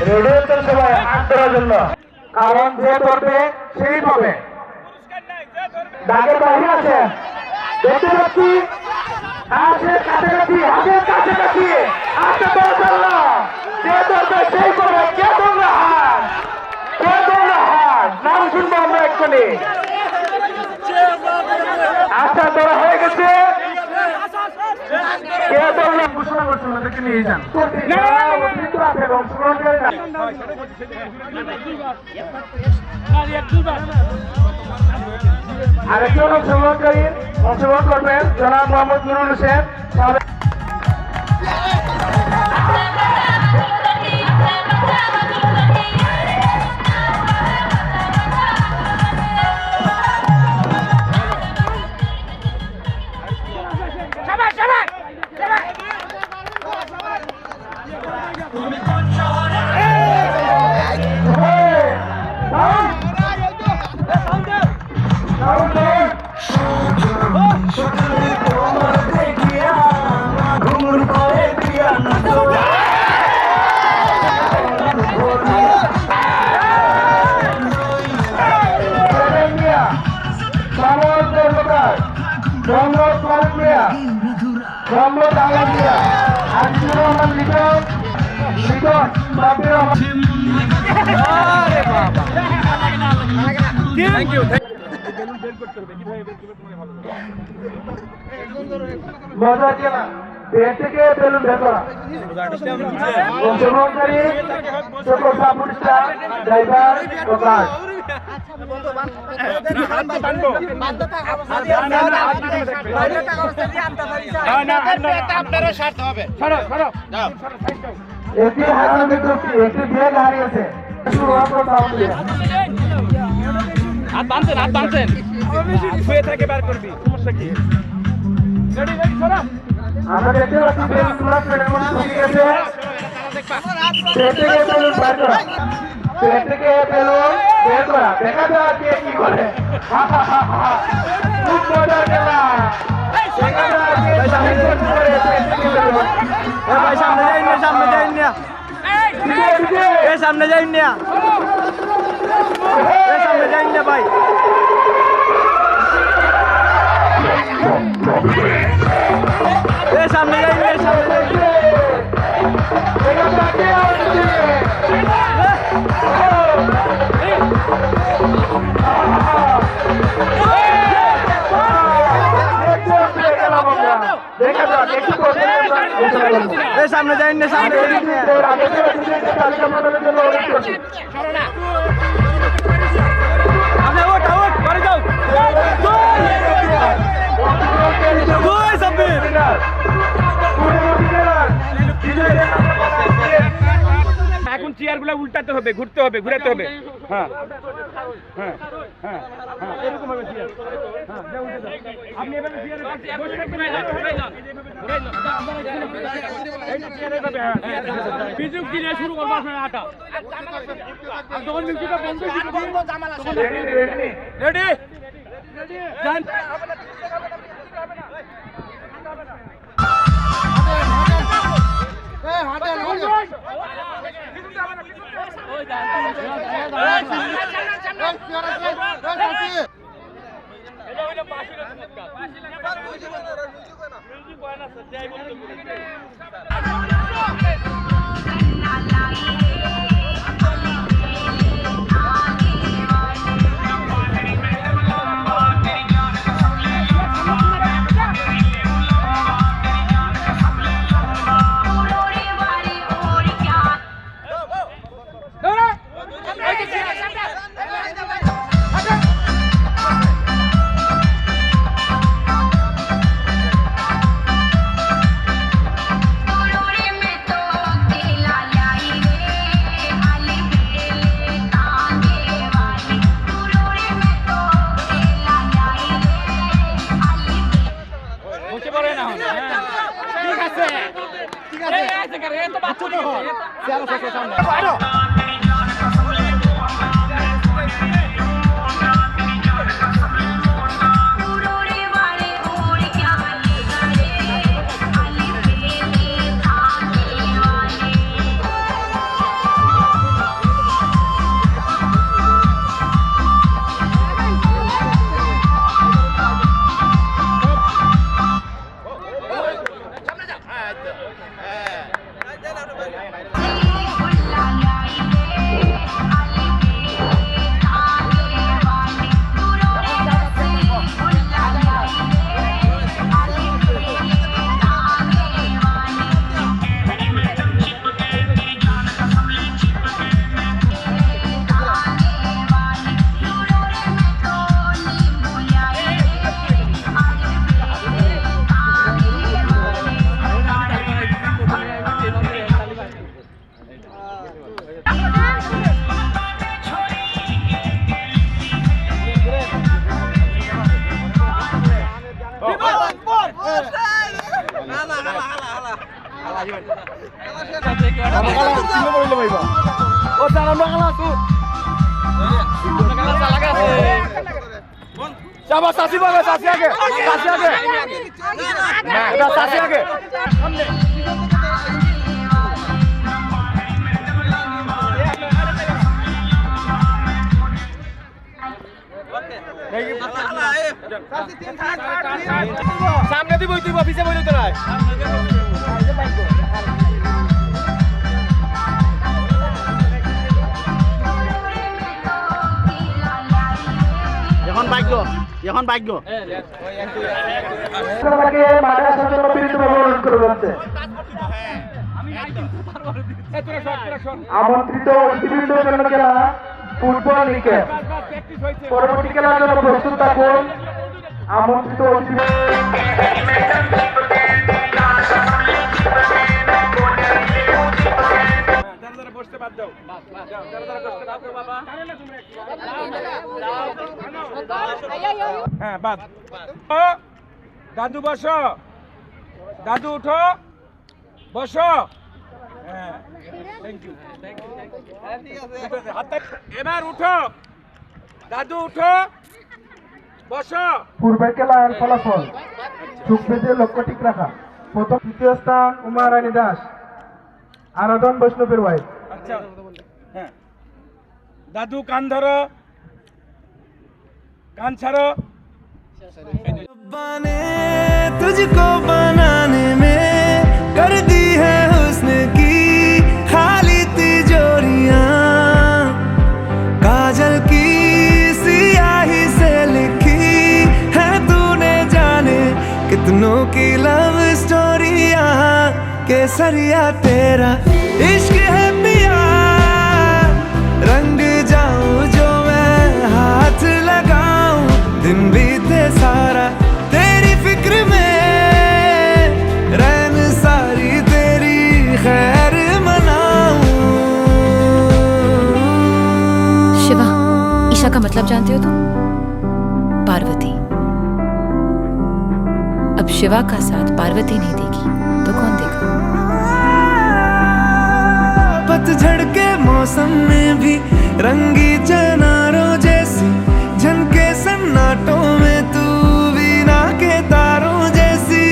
রেডি হচ্ছেন সবাই হাত ধরার জন্য কারণ যে ধরবে সেই পাবে দাগের বাইরে আছে দেখতে পাচ্ছি হাতের কাছাকাছি হাতের কাছাকাছি হাতে ধরলো যে ধরবে সেই করবে কে ধরলো হাত কে ধরলো হাত নাম শুনবো আমরা এক্ষুনি আচ্ছা ধরা হয়ে গেছে কে ধরলো ঘোষণা করছিল দেখে নিয়ে যান আরেকজন অংশগ্রহণ করবেন জনাব মোহাম্মদ নুরুল হোসেন মজা দিয়ে না পেট থেকে বেলুন বের করা অংশগ্রহণকারী সকল সাপুরিস্টার ড্রাইভার প্রকাশ একটি হারানো বিদ্যুৎ একটি ব্যাগ হারিয়েছে হাত বাঁধছেন শুয়ে থেকে বার করবি সমস্যা কি আমরা দেখতে পাচ্ছি বেলুন তোলা পেটের মধ্যে ঢুকে গেছে পেট থেকে বেলুন বার করা পেট থেকে বেলুন বের করা দেখা যাক কে কি করে খুব মজার খেলা দেখা যাক কে সামনে করে পেট থেকে বেলুন ভাই সামনে যাই না সামনে যাই না ভাই সামনে যাই সামনে যাই না সামনে এখন চেয়ারগুলো উল্টাতে হবে, ঘুরতে হবে, ঘুরাতে হবে। হ্যাঁ হ্যাঁ হ্যাঁ হ্যাঁ, এরকম হবে চেয়ার। হ্যাঁ, যা উল্টে দাও। আপনি এভাবে চেয়ারে বসে থাকবেন, এই যে চেয়ারে এভাবে, হ্যাঁ, বিজু কিনে শুরু করবো আপনার আটা তখন মিউজিকটা বন্ধ রেডি যান Sama sasi banget, sasi aja, sasi aja. Nah, udah sasi aja. Samne di boy, bisa boy itu lah. এখন ভাগ্য আমন্ত্রিত অতিথিবৃন্দের জন্য খেলা ফুটবল ক্রিকেট। পরবর্তী খেলার জন্য প্রস্তুত থাকুন। আমন্ত্রিত বসতে বাদ দাও, হ্যাঁ বাদ। দাদু বসো, দাদু উঠো, বসো। হ্যাঁ, থ্যাংক ইউ। এবার উঠো, দাদু উঠো, বসো। পূর্বের খেলার ফলাফল সুখবেদের লক্ষ্য ঠিক রাখা। প্রথম তৃতীয় স্থান উমা রানী দাস, আরাধন বৈষ্ণবের ওয়াইফ। আচ্ছা, হ্যাঁ, দাদু কান ধরো, कान छाड़ो। तुझको बनाने में कर दी है हुस्न की खाली तिजोरियां, काजल की सियाही से लिखी है तूने जाने कितनों की लव स्टोरियां। केसरिया तेरा इश्क है पिया, रंग जाऊं जो मैं हाथ लगाऊं, दिन बीते सारा तेरी फिक्र में, रैन सारी तेरी खैर मनाऊं। भाषा का मतलब जानते हो तुम? पार्वती। अब शिवा का साथ पार्वती नहीं देगी तो कौन देगा? पतझड़ के मौसम में भी रंगी चनारों जैसी झनके सन्नाटों में तू वीणा के तारों जैसी।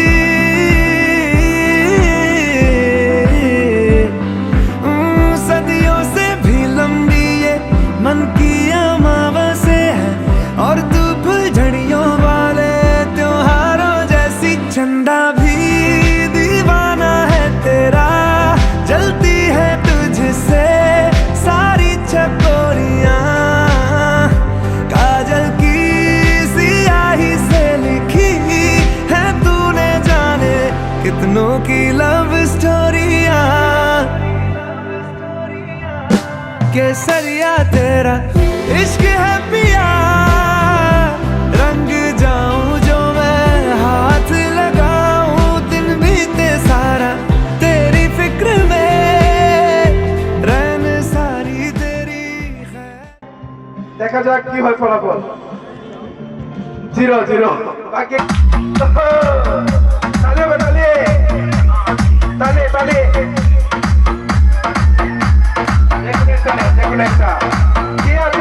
सदियों से भी लंबी ये मन की अमावस्या है और तू फुलझड़ियों वाले त्योहारों जैसी। चंदा भी दीवाना है तेरा, जलती है तुझसे सारी चकोरियां। काजल की सियाही से लिखी है तूने जाने कितनों की लव स्टोरियां। केसरिया तेरा इश्क है पिया, रंग जाऊं जो मैं हाथ लगाऊं। दिन बीते सारा तेरी फिक्र में, रैन सारी तेरी है। দেখা যাক কি হয় ফলাফল। 0-0 বাকি তালে তালে তালে তালে দেখুন একটা কি আছে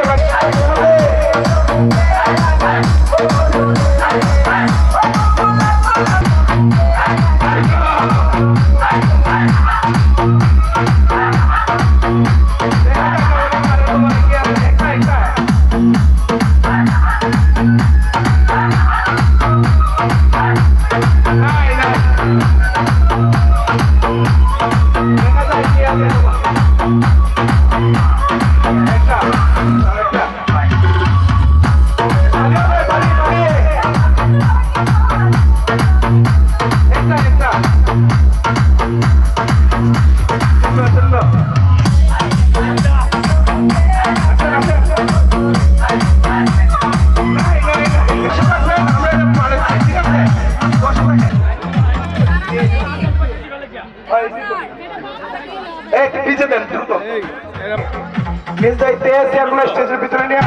পিছিয়ে দেন দ্রুত মিল যাইতে চেয়ারগুলো স্টেজের ভিতরে নিয়ে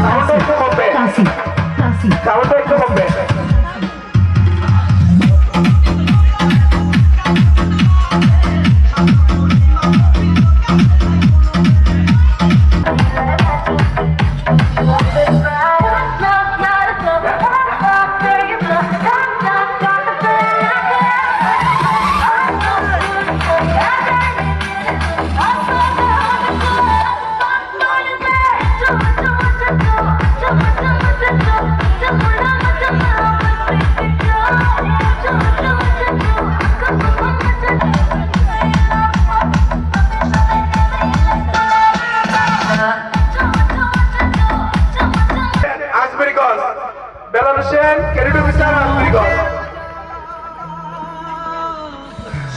সাউন্ডটা একটু কমবে, সাউন্ডটা একটু কমবে।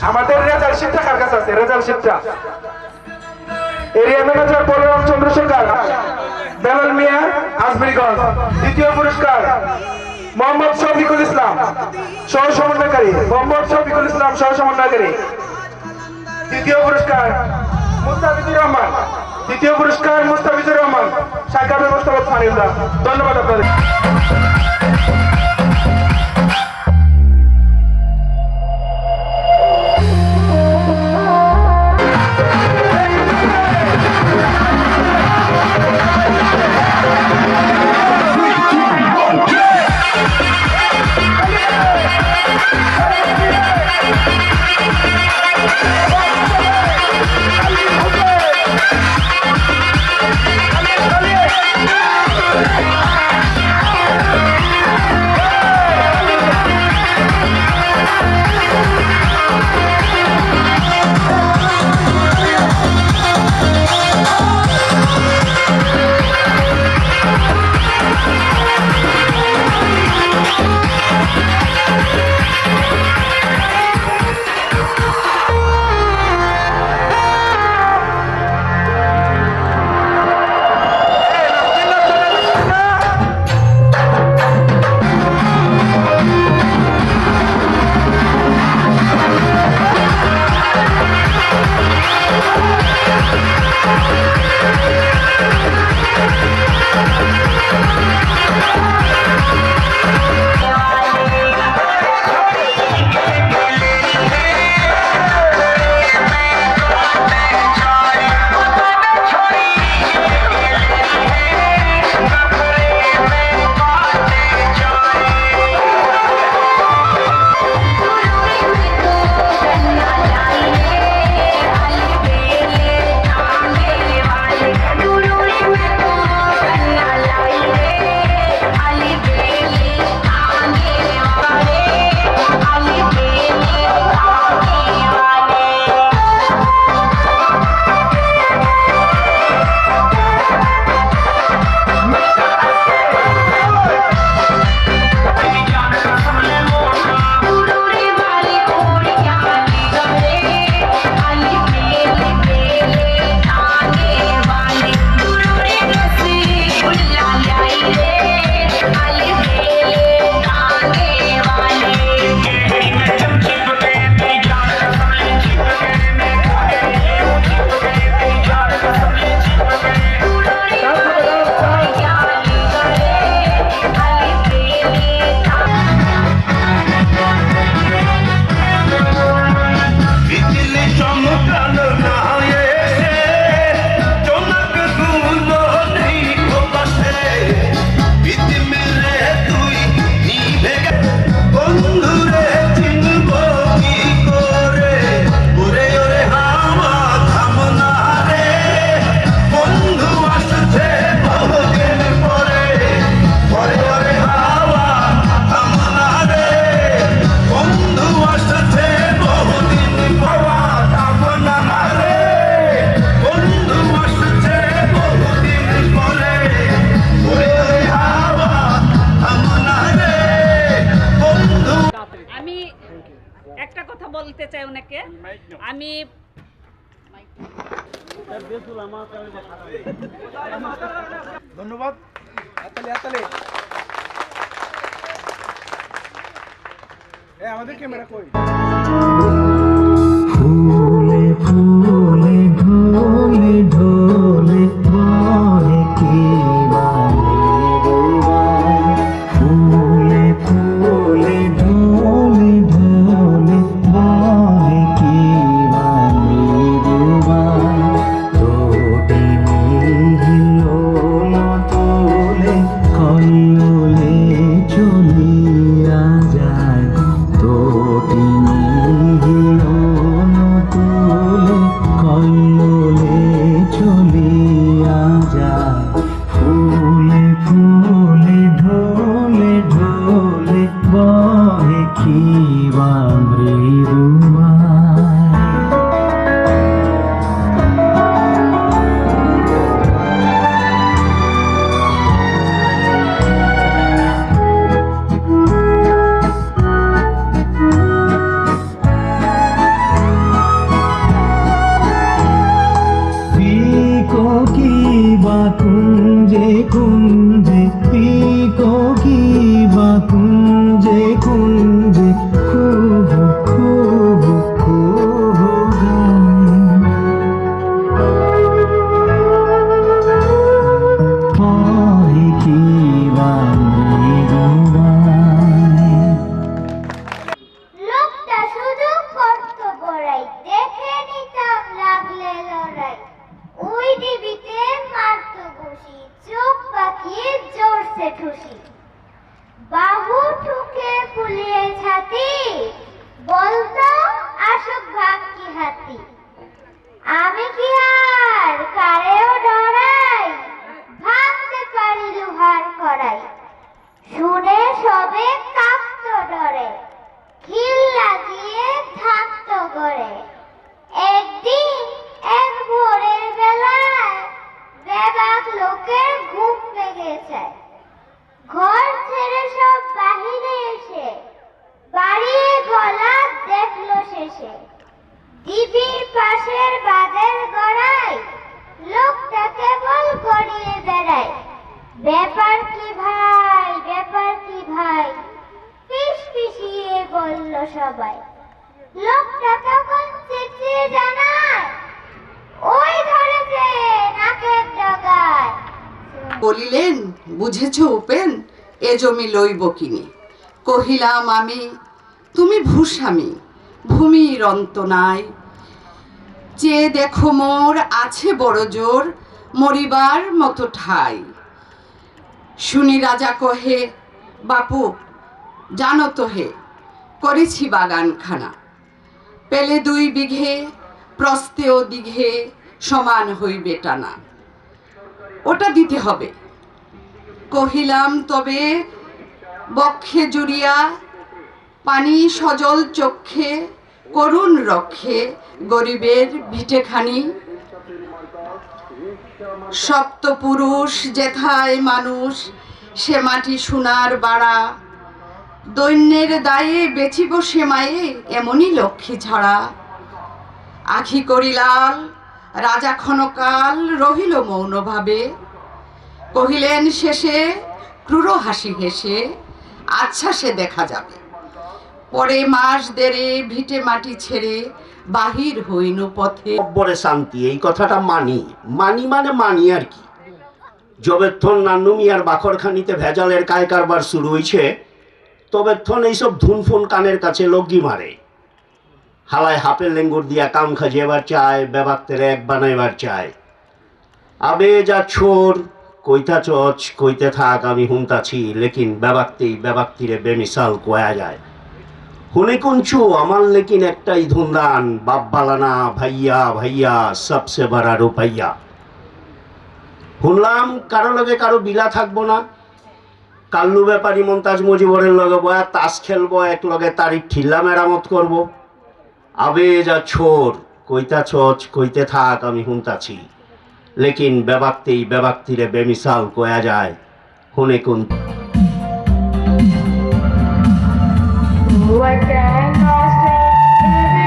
আমাদের রেজাল্ট শিটটা কার কাছে আছে? রেজাল্ট শিটটা এরিয়া ম্যানেজার বলরাম চন্দ্রশেখর, বেলাল মিয়া, আজমিরগঞ্জ। দ্বিতীয় পুরস্কার মোহাম্মদ শফিকুল ইসলাম, সহ সমন্বয়কারী। মোহাম্মদ শফিকুল ইসলাম, সহ সমন্বয়কারী। তৃতীয় পুরস্কার মুস্তাফিজুর রহমান। তৃতীয় পুরস্কার মুস্তাফিজুর রহমান, শাখা ব্যবস্থাপক ফানিউল্লাহ। ধন্যবাদ আপনাদের। বলতে চাই ওনাকে। আমি ধন্যবাদ। হাততালি। আমাদের ক্যামেরা কই? ফুলে ফুলে ঢোলে ঢোলে বহে কি ফুলে ফুলে ঢোলে ঢোলে বহে কি তোটে হিলোল তোলে কয়লে চলিয়া যায় তোটে তোলে কয়লে চলিয়া যায় ফুলে ফুলে ঢোলে ঢোলে বহে কি কুঞ্জে কুঞ্জে পিকো কি বা কুঞ্জে কুঞ্জে খুব খুব খুব গায় কি বা লোকটা শুধু করতো বড়াই, দেখে নিতাম লাগলে লড়াই। ওই ডিবিতে মারতো ঘুষি, চোখ পাকিয়ে জোরসে ঠুসি। বাহু ঠুকে ফুলিয়ে ছাতি, বলতো আসুক ভাগ কি হাতি। আমি কি আর কারেও ডরাই, ভাঙতে পারি লোহার কড়াই। শুনে সবে কাঁপতো ডরে, খিল লাগিয়ে থাকতো গড়ে। একদিন এক ভোরের বেলায় বেবাক লোকের ঘুম ভেঙেছে। ঘর ছেড়ে সব বাহিরে এসে বাড়িয়ে গলা দেখলো শেষে। ডিবির পাশের বাদের গড়াই লোকটা কেবল গড়িয়ে বেড়ায়। ব্যাপার কি ভাই, ব্যাপার কি ভাই, পিস পিসিয়ে বলল সবাই। লোকটা তখন চেঁচিয়ে জানায়, ওই ধরেছে নাকের ডগায়। বলিলেন, বুঝেছ উপেন, এ জমি লইব কিনে। কহিলাম আমি, তুমি ভূস্বামী, ভূমির অন্ত নাই। যে দেখো মোর আছে বড় জোর, মরিবার মতো ঠাই। শুনি রাজা কহে, বাপু জানো তো হে, করেছি বাগানখানা। পেলে 2 বিঘে, প্রস্তেও দিঘে, সমান হইবে টানা। ওটা দিতে হবে। কহিলাম তবে বক্ষে জুড়িয়া, পানি সজল চক্ষে, করুণ রক্ষে গরিবের ভিটেখানি। সপ্তপুরুষ যেথায় মানুষ, সে মাটি সোনার বাড়া। দৈন্যের দায়ে বেচিব সে মায়ে, এমনই লক্ষ্মী ছাড়া। আখি করিলাল, রাজা ক্ষণকাল রহিল মৌনভাবে। কহিলেন শেষে ক্রূর হাসি হেসে, আচ্ছা সে দেখা যাবে। পরে মাস দেড়ে ভিটে মাটি ছেড়ে বাহির হইনু পথে। বড় শান্তি, এই কথাটা মানি মানে মানি আর কি। যবেক্ষণ নান্নু মিয়ার বাখরখানিতে ভেজালের কায় কারবার শুরু হয়েছে, তবেক্ষণ এইসব ধুনফুন কানের কাছে লগি মারে। হালায় হাপের লেঙ্গুর দিয়া কাম খাজিয়েবার চায়, বেবাক্তের এক বানাইবার চায়। আবে যা ছোর কইতা চচ কইতে থাক, আমি হুনতাছি, লেকিন বেবাক্তিরে বেমিসাল কোয়া যায়। হুনে কুঞ্চু আমার লেকিন একটাই ধুনদান, বাপ বালানা ভাইয়া ভাইয়া সবসে বড়া রুপাইয়া। শুনলাম কারো লগে কারো বিলা থাকবো না। কাল্লু ব্যাপারী মন্তাজ মুজিবরের লগে বয়া তাস খেলবো, এক লগে তারিখ ঠিল্লা মেরামত করব। আবে যা ছোর কইতা চচ কইতে থাক, আমি হুনতাছি, লেকিন বেবাক্তিরে বেমিসাল কোয়া যায়। হুনে কুন What can I say?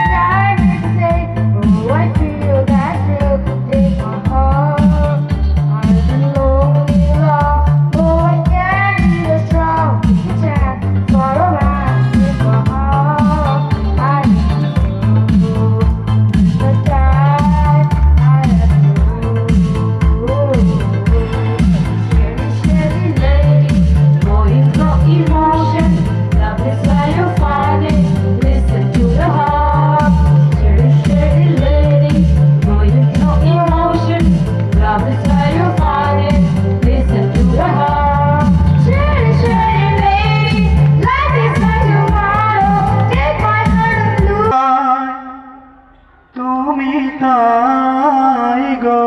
তাই গো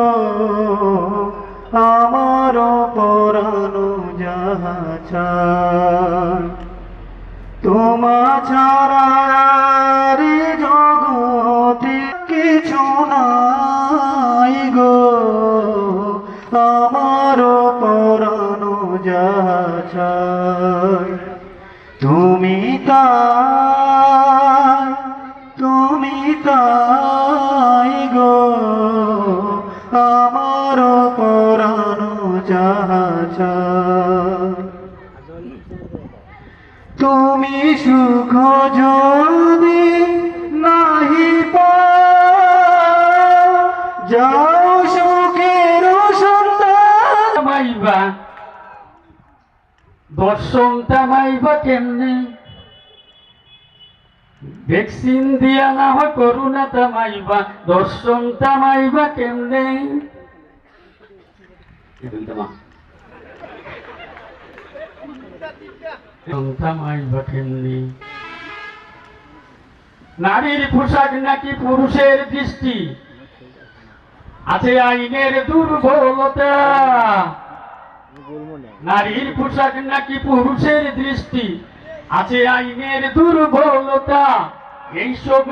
আমার পরানো যাহা চায় তোমা ছাড়া রে জগতে কিছু নাই গো আমার পরানো যাহা চায় তুমি তাই গো আমার পরানো যাহা চায় তুমি সুখ যদি নাহি পাও যাও সুখের সন্তান মাইবা দর্শনটা মাইবা কেমনে ভ্যাকসিন দিয়া না হয় করোনা তামাইবা দর্শনটা মাইবা কেমনে নারীর পোশাক নাকি পুরুষের দৃষ্টি আছে আইনের দুর্বলতা নারীর পোশাক নাকি পুরুষের দৃষ্টি আছে আইনের দুর্বলতা এইসব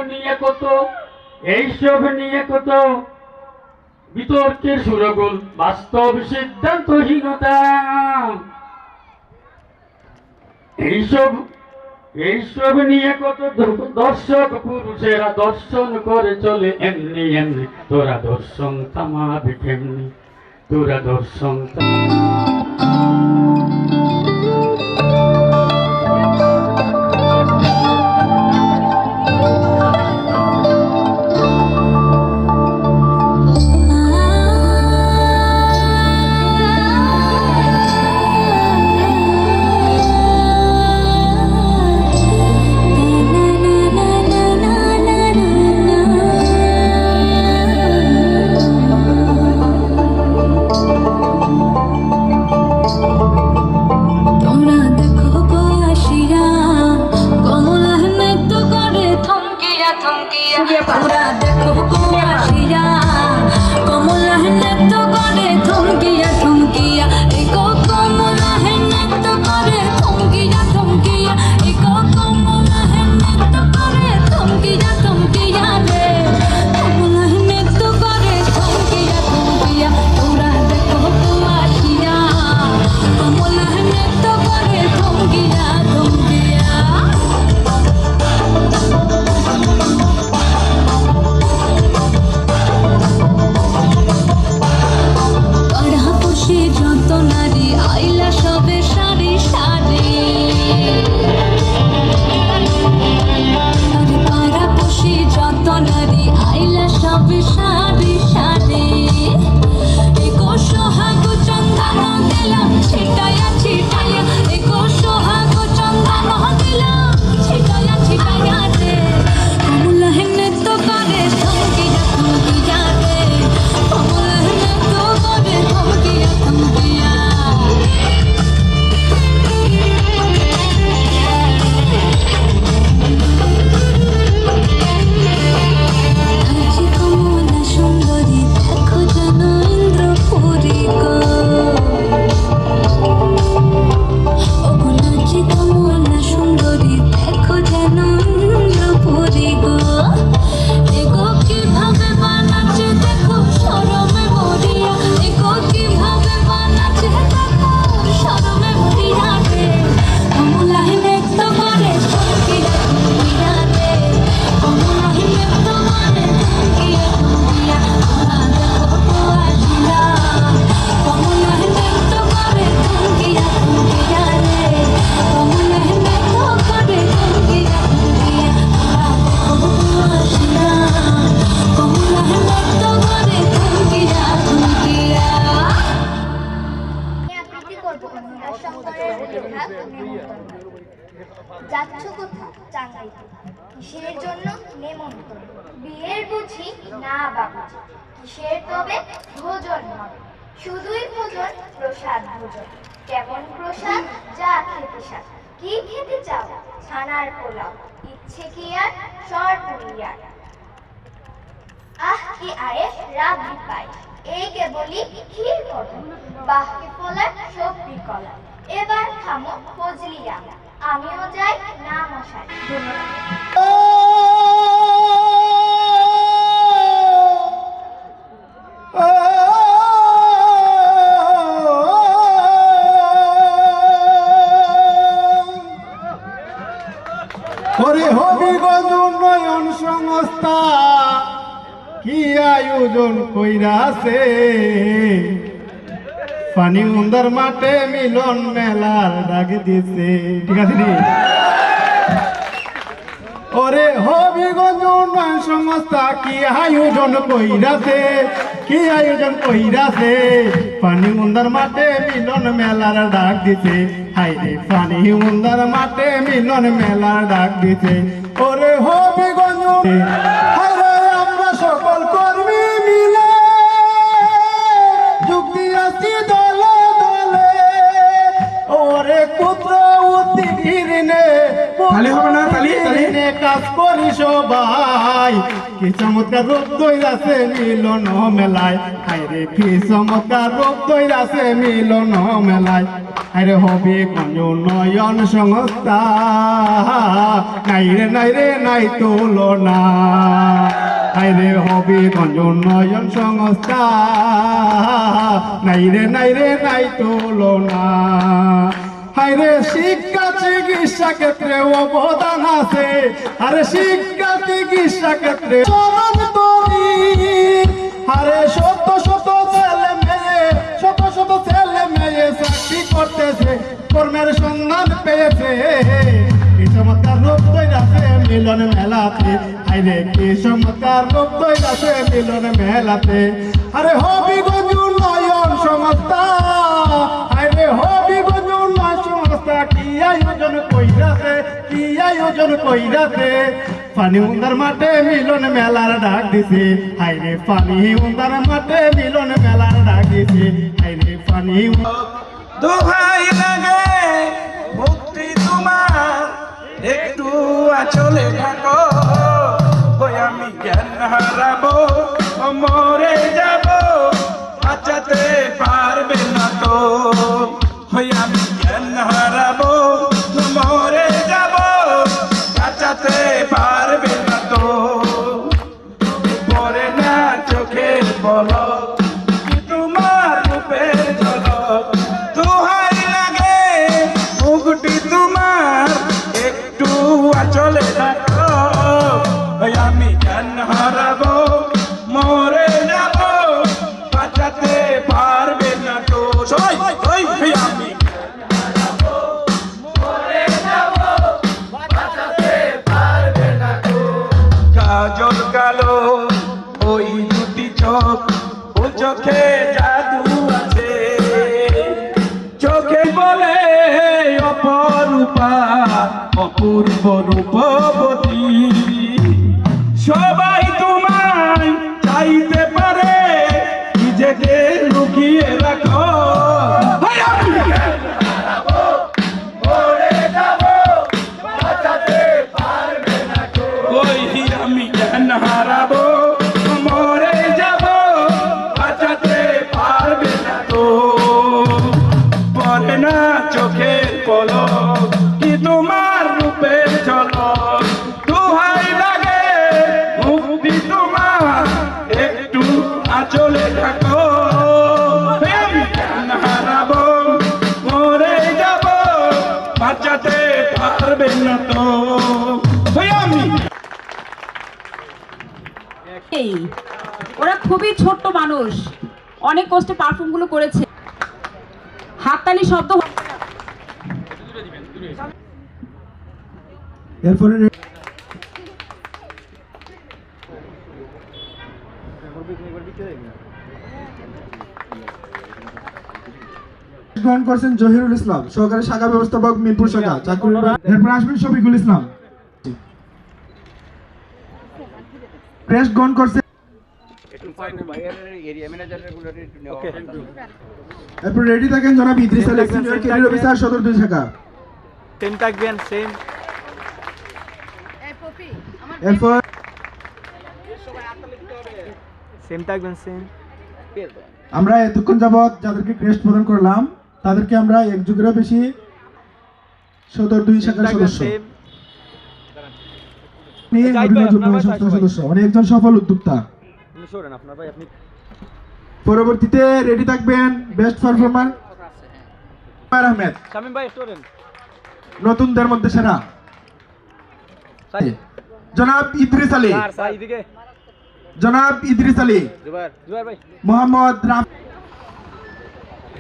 নিয়ে কত বিতর্কের সুরগোল বাস্তব সিদ্ধান্তহীনতা এইসব নিয়ে কত দর্শক পুরুষেরা দর্শন করে চলে এমনি এমনি তোরা দর্শন থামাবি কেমনি তোরা দর্শন যাচ্ছ কোথাও চাঙ্গাইতে কিসের জন্য নেমন্তন্ন বিয়ের বুঝি না বাবুজি কিসের তবে ভোজন হবে শুধুই ভোজন প্রসাদ ভোজন কেমন প্রসাদ যা খেতে সাথ কি খেতে চাও ছানার পোলাও ইচ্ছে কি আর সরপুরিয়ার আহ কি আয়েস রাব্বি পাই, এই কেবলই ক্ষীর কদম, বাহকে ফলার সবজি কলা। এবার থামো ফজলি রামা, আমিও যাই না মশাই। ওরে হবিগঞ্জ উন্নয়ন সংস্থা কি আয়োজন কইরাছে, পানি উন্দার মাঠে মিলন মেলার ডাক দিছে। ঠিক আছে নি? ওরে হবিগঞ্জ উন্নয়ন সংস্থা কি আয়োজন কইরাছে, কি আয়োজন কইরাছে, পানি উন্দার মাঠে মিলন মেলার ডাক দিছে। হাইরে পানি উন্দার মাঠে মিলন মেলার ডাক দিছে। ওরে হবিগঞ্জ হাইরে আমরা সকল কর্মী মিলে যুক্তি আছি দলে দলে, ওরে পুত্র উদ্দিনে কাজ করি সবাই। কি চমৎকার রূপ দইরাছে মিলন মেলায়, হাইরে কি চমৎকার রূপ দইরাছে মিলন মেলায়। আরে হবিগঞ্জ উন্নয়ন সংস্থা নাই রে নাই রে নাই তুলনা, আরে হবিগঞ্জ উন্নয়ন সংস্থা নাই রে নাই রে নাই তুলনা। হাইরে শিক্ষা চিকিৎসা ক্ষেত্রে অবদান আছে, আরে শিক্ষা চিকিৎসা ক্ষেত্রে চরণ তরি। আরে শত শত ছেলে মেয়ে, শত শত ছেলে মেয়ে চাকরি করতেছে, কর্মের সন্ধান পেয়েছে। কি চমৎকার রূপ দইরাছে মিলন মেলাতে, আইরে কি চমৎকার রূপ দইরাছে মিলন মেলাতে। আরে হবিগঞ্জ উন্নয়ন সংস্থা, আইরে হবিগঞ্জ উন্নয়ন সংস্থা কি আয়োজন কইরাছে, কি আয়োজন কইরাছে, পানি উন্দার মাঠে মিলন মেলার ডাক দিছে। হাইরে পানি উন্দার মাঠে মিলন মেলার ডাক দিছে, হাইরে পানি। দোহাই লাগে মুক্তি তোমার, একটু আচলে থাকো, ওই আমি জ্ঞান হারাবো, মরে যাব, বাঁচাতে পারবে না তো। ওই আমি জ্ঞান হারাবো, মরে যাব, বাঁচাতে পারবে না তো। পরে না চোখের পলক, কি তোমার রূপের ঝলক। দোহাই লাগে মুকুটি তোমার, একটু আচলে থাকো, ওই আমি জ্ঞান হারাবো, মরে যাব, বাঁচাতে পারবে না তো। সবাই ওই আমি কাজল কালো ওই দুটি চোখ, ও চোখে জাদু আছে, চোখে বলে অপরূপা অপূর্ব রূপবতী। সবাই তোমায় চাইতে পারে, নিজেকে লুকিয়ে রাখো। আমি জ্ঞান হারাবো, মরে যাব, বাঁচাতে পারবে না তো। পরে না চোখের পলক, কি তোমার রূপের ঝলক। দোহাই লাগে মুক্তি তোমার, একটু আঁচলে থাকো, আমি জ্ঞান হারাবো, মরে যাব, বাঁচাতে পারবে না তো। আমি ওরা খুবই ছোট্ট মানুষ, অনেক কষ্টে পারফর্ম গুলো করেছে, হাততালি শব্দ। এরপরে গ্রহণ করছেন জহিরুল ইসলাম, সহকারী শাখা ব্যবস্থাপক মিরপুর শাখা চাকুরি। এরপর আসবেন শফিকুল ইসলাম। প্রেস গ্রহণ করছেন এরপর রেডি থাকেন জনাব Idris Ali, senior career officer সদর 2 শাখা। সেম থাকবেন, সেম। এরপর সেম থাকবেন সেম। আমরা এতক্ষণ যাবৎ যাদেরকে ক্রেস্ট প্রদান করলাম তাদেরকে আমরা এক যুগেরও বেশি সদর 2 শাখার সদস্য সদস্য মানে একজন সফল উদ্যোক্তা। পরবর্তীতে রেডি থাকবেন বেস্ট পারফরমার আহমেদ, শামিম ভাই স্টুডেন্ট নতুনদের মধ্যে সেরা জনাব ইদ্রিস আলী, এদিকে জনাব ইদ্রিস আলী, জুবাইর ভাই, মোহাম্মদ রাম।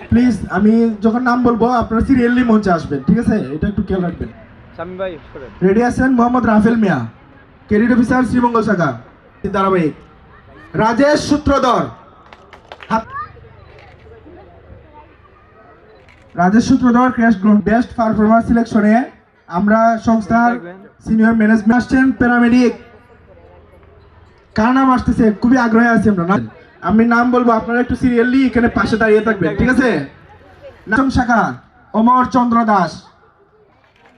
প্লিজ আমি যখন নাম বলবো আপনারা সিরিয়ালি মঞ্চে আসবেন, ঠিক আছে? এটা একটু খেয়াল রাখবেন। শামিম ভাই স্টুডেন্ট রেডি আছেন? মোহাম্মদ রাফেল মিয়া, ক্যাডেট অফিসার, শ্রীমঙ্গল শাখা, ধারাবাহিক। রাজেশ সূত্রধর, রাজেশ সূত্রধর ক্র্যাশ বেস্ট পারফরমার সিলেকশনে আমরা সংস্থার সিনিয়র ম্যানেজমেন্ট আসছেন। প্যারামেডিক কার নাম আসতেছে? খুবই আগ্রহে আছি আমরা। আমি নাম বলবো, আপনারা একটু সিরিয়ালি এখানে পাশে দাঁড়িয়ে থাকবেন, ঠিক আছে? নাম শাখা অমর চন্দ্র দাস,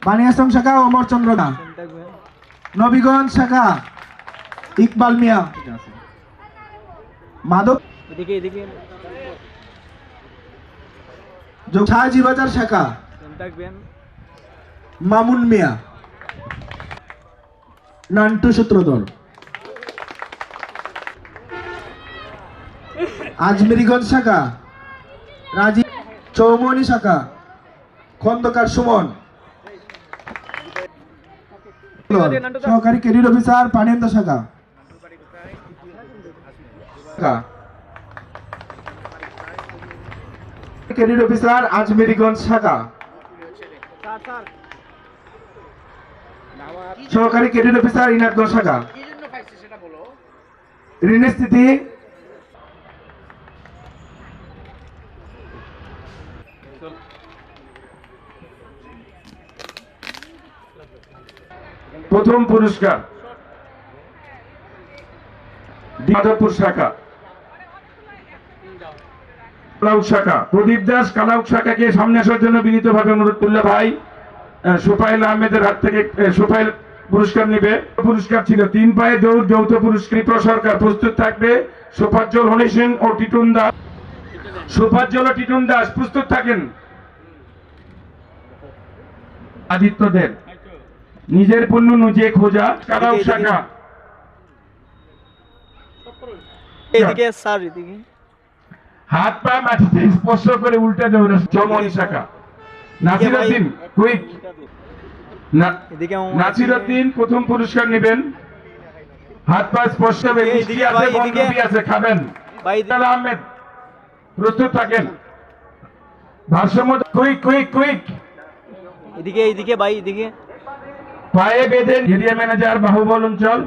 বানিয়াসম শাখা অমর চন্দ্র দাস, নবীগঞ্জ শাখা ইকবাল মিয়া, মাধব এদিকে এদিকে শাহজিবাজার শাখা সেম থাকবেন, মামুন মিয়া, নান্টু সূত্রধর, আজমেরিগঞ্জ শাখা রাজীব, চৌমনি শাখা খন্দকার সুমন, সহকারী ক্যাডেট অফিসার পানিয়ান্ত শাখা, ক্যাডেট অফিসার আজমেরিগঞ্জ শাখা, সহকারী ক্যাডেট অফিসার ইনারগঞ্জ শাখা, ঋণের স্থিতি প্রথম পুরস্কার মাধবপুর শাখা, কালাউট শাখা, প্রদীপ দাস কালাউট শাখাকে সামনে আসার জন্য বিনীতভাবে অনুরোধ করলে ভাই সোফাইল আহমেদের হাত থেকে সোফাইল পুরস্কার নিবে। পুরস্কার ছিল 3 পায়ে দৌড়, যৌথ পুরস্কার সরকার। প্রস্তুত থাকবে সোফাজ্জল হনিসেন ও টিটুন দাস। সোফাজ্জল ও টিটুন দাস প্রস্তুত থাকেন। আদিত্যদের নিজের পণ্য নিজে খোঁজা, কালাউট শাখা, এদিকে স্যার এদিকে হাত পা মাটিতে স্পর্শ করে উল্টে দৌড়া, চৌমনি শাখা, নাসিরউদ্দিন কুইক, এদিকে নাসিরউদ্দিন প্রথম পুরস্কার নেবেন। হাত পা স্পর্শ হবে, মিষ্টি আছে, বন্ধুবি আছে, খাবেন। আহমেদ প্রস্তুত থাকেন। ভারসাম্য, কুইক কুইক কুইক, এদিকে এদিকে ভাই এদিকে পায়ে বেঁধে এরিয়া ম্যানেজার বাহুবল অঞ্চল,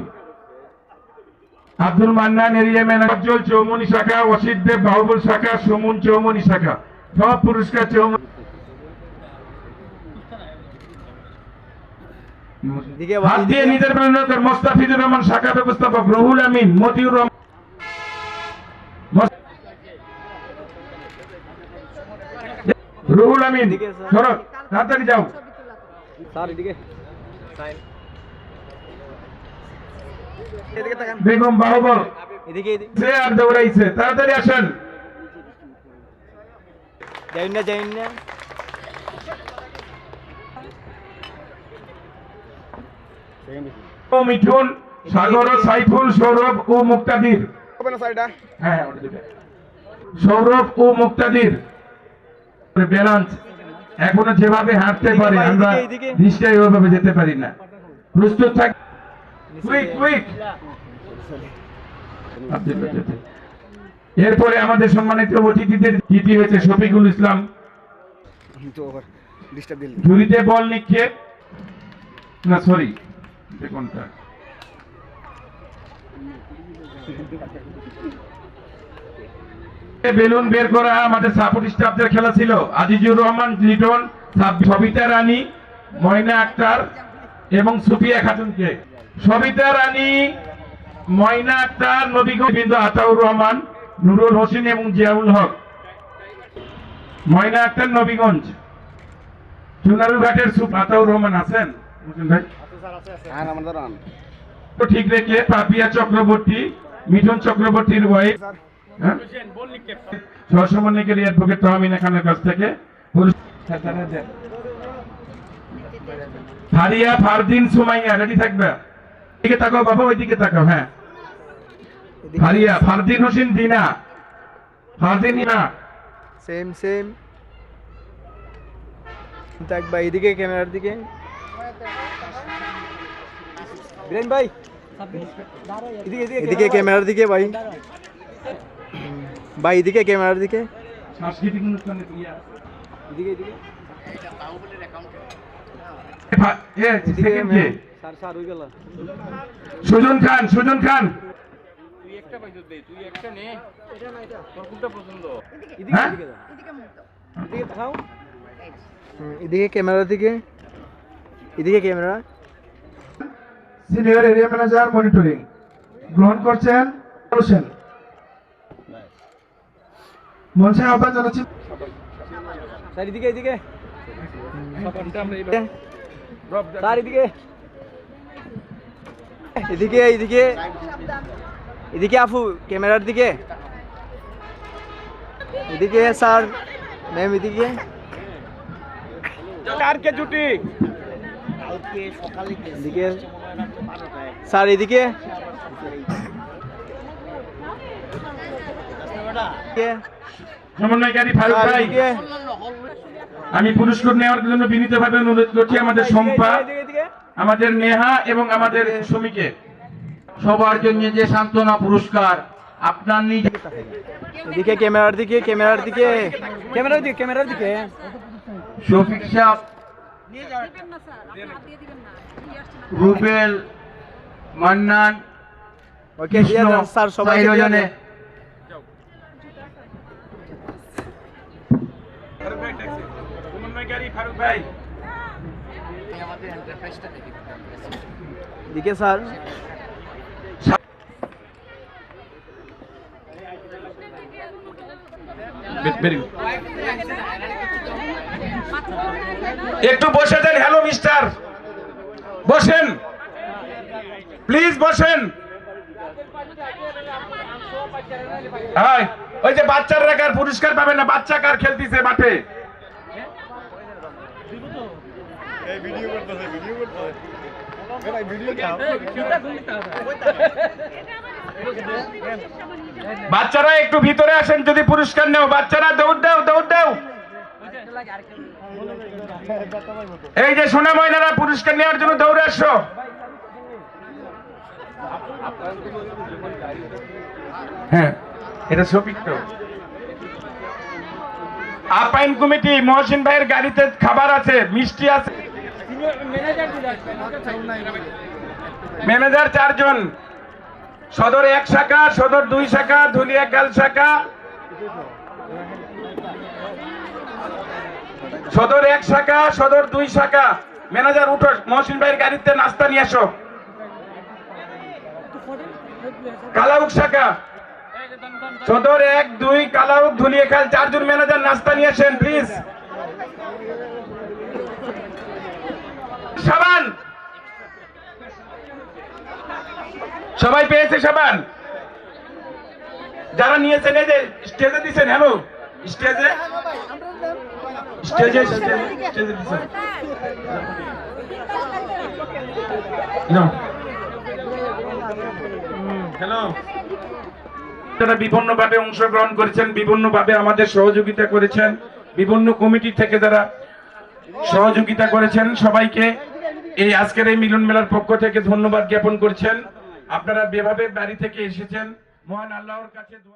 আব্দুল মান্নান এরিয়া ম্যানেজার, চৌমনি শাখা, অসিত দেব বাহুবল শাখা, সুমন চৌমনি শাখা। সব পুরস্কার চৌমনি। হাত দিয়ে নিজের প্রেরণাকার মোস্তাফিজুর রহমান শাখা ব্যবস্থাপক, রুহুল আমিন, মতিউর রহমান, রুহুল আমিন সরব তাড়াতাড়ি যাও। স্যার এদিকে বেগম বাহুবল এদিকে সে আর দৌড়াইছে, তাড়াতাড়ি আসেন। যাইন না মিঠুন, সাগর, সাইফুল, সৌরভ ও মুক্তাদির। হ্যাঁ, সৌরভ ও মুক্তাদির ব্যালেন্স এখনো যেভাবে হাঁটতে পারে, আমরা দৃষ্টায় ওইভাবে যেতে পারি না। প্রস্তুত থাক, কুইক কুইক। এরপরে আমাদের সম্মানিত অতিথিদের তৃতীয় হয়েছে শফিকুল ইসলাম, ঝুড়িতে বল নিক্ষেপ, না সরি কোনটা, বেলুন বের করা আমাদের সাপোর্ট স্টাফদের খেলা ছিল। আজিজুর রহমান লিটন, সবিতা রানী, ময়না আক্তার এবং সুফিয়া খাতুনকে। সবিতা রানী, ময়না আক্তার, নবীগঞ্জ বিন্দু আতাউর রহমান, নুরুল হোসেন এবং জিয়াউল হক। ময়না আক্তার নবীগঞ্জ, চুনারুঘাটের আতাউর রহমান আছেন ভাই? ঠিক রেখে পাপিয়া চক্রবর্তী, মিঠুন চক্রবর্তীর ওয়াইফ সহসমন্বয়কারী অ্যাডভোকেট তহমিনা খানের কাছ থেকে ফারিয়া, ফারদিন, সুমাইয়া রেডি থাকবে। এদিকে তাকাও বাবা, ওইদিকে তাকাও। হ্যাঁ, ফারিয়া, ফারদিন হোসেন, দিনা, ফারদিন, দিনা। সেম সেম দেখ ভাই, এদিকে ক্যামেরার দিকে বীরেন ভাই, এদিকে ক্যামেরার দিকে ভাই, ভাই এদিকে ক্যামেরার দিকে, সাংস্কৃতিক অনুষ্ঠানে এদিকে এদিকে স্যার স্যার হয়ে গেল। সুজন খান, সুজন খান। হ্যাঁ? এদিকে দেখাও, এদিকে ক্যামেরার দিকে, এদিকে camera. Senior area manager monitoring গ্রহণ করছেন হোসেন। মঞ্চে আহ্বান জানাচ্ছি। স্যার এদিকে এদিকে, স্যার এদিকে এদিকে এদিকে এদিকে আপু ক্যামেরার দিকে, এদিকে স্যার, ম্যাম এদিকে। এদিকে স্যার, এদিকে সমন্বয়কারী ফারুক ভাই, আমি পুরস্কার নেওয়ার জন্য বিনীতভাবে অনুরোধ করছি আমাদের শম্পা, আমাদের নেহা এবং আমাদের সুমিকে। সবার জন্য যে সান্ত্বনা পুরস্কার আপনার নিজে এদিকে ক্যামেরার দিকে, ক্যামেরার দিকে, ক্যামেরার দিকে, ক্যামেরার দিকে। শফিক সাহেব, রুবেল, মান্নান, ওকে দিয়ে দেন স্যার, সবাই জনে ফারুক ভাই, এদিকে স্যার। একটু বসে দেন। হ্যালো মিস্টার, বসেন প্লিজ, বসেন। হাই, ওই যে বাচ্চারা কার পুরস্কার পাবে না, বাচ্চা কার খেলতেছে মাঠে। বাচ্চারা একটু ভিতরে আসেন, যদি পুরস্কার নেও। বাচ্চারা দৌড় দাও, দৌড় দাও। এই যে সোনা ময়নারা পুরস্কার নেওয়ার জন্য দৌড়ে আসো। হ্যাঁ, এটা শফিক তো। আপাইন কমিটি, মহসিন ভাইয়ের গাড়িতে খাবার আছে, মিষ্টি আছে। ম্যানেজার 4 জন, সদর 1 শাখা, সদর 2 শাখা, ধুলিয়া গাল শাখা, সদর 1 শাখা, সদর 2 শাখা। ম্যানেজার উঠো, মহসিন ভাইয়ের গাড়িতে নাস্তা নিয়ে আসো। কালাউক শাখা, সদর 1, 2, কালাউক, ধুলিয়াখাল, 4 জন ম্যানেজার নাস্তা নিয়ে আসেন প্লিজ। সাবান সবাই পেয়েছে? সাবান যারা নিয়েছেন এই যে স্টেজে দিচ্ছেন। হ্যালো, স্টেজে স্টেজে স্টেজে দিচ্ছেন। হ্যালো, যারা বিভিন্নভাবে অংশগ্রহণ করেছেন, বিভিন্নভাবে আমাদের সহযোগিতা করেছেন, বিভিন্ন কমিটি থেকে যারা সহযোগিতা করেছেন, সবাইকে এই আজকের এই মিলন মেলার পক্ষ থেকে ধন্যবাদ জ্ঞাপন করছেন। আপনারা যেভাবে বাড়ি থেকে এসেছেন, মহান আল্লাহর কাছে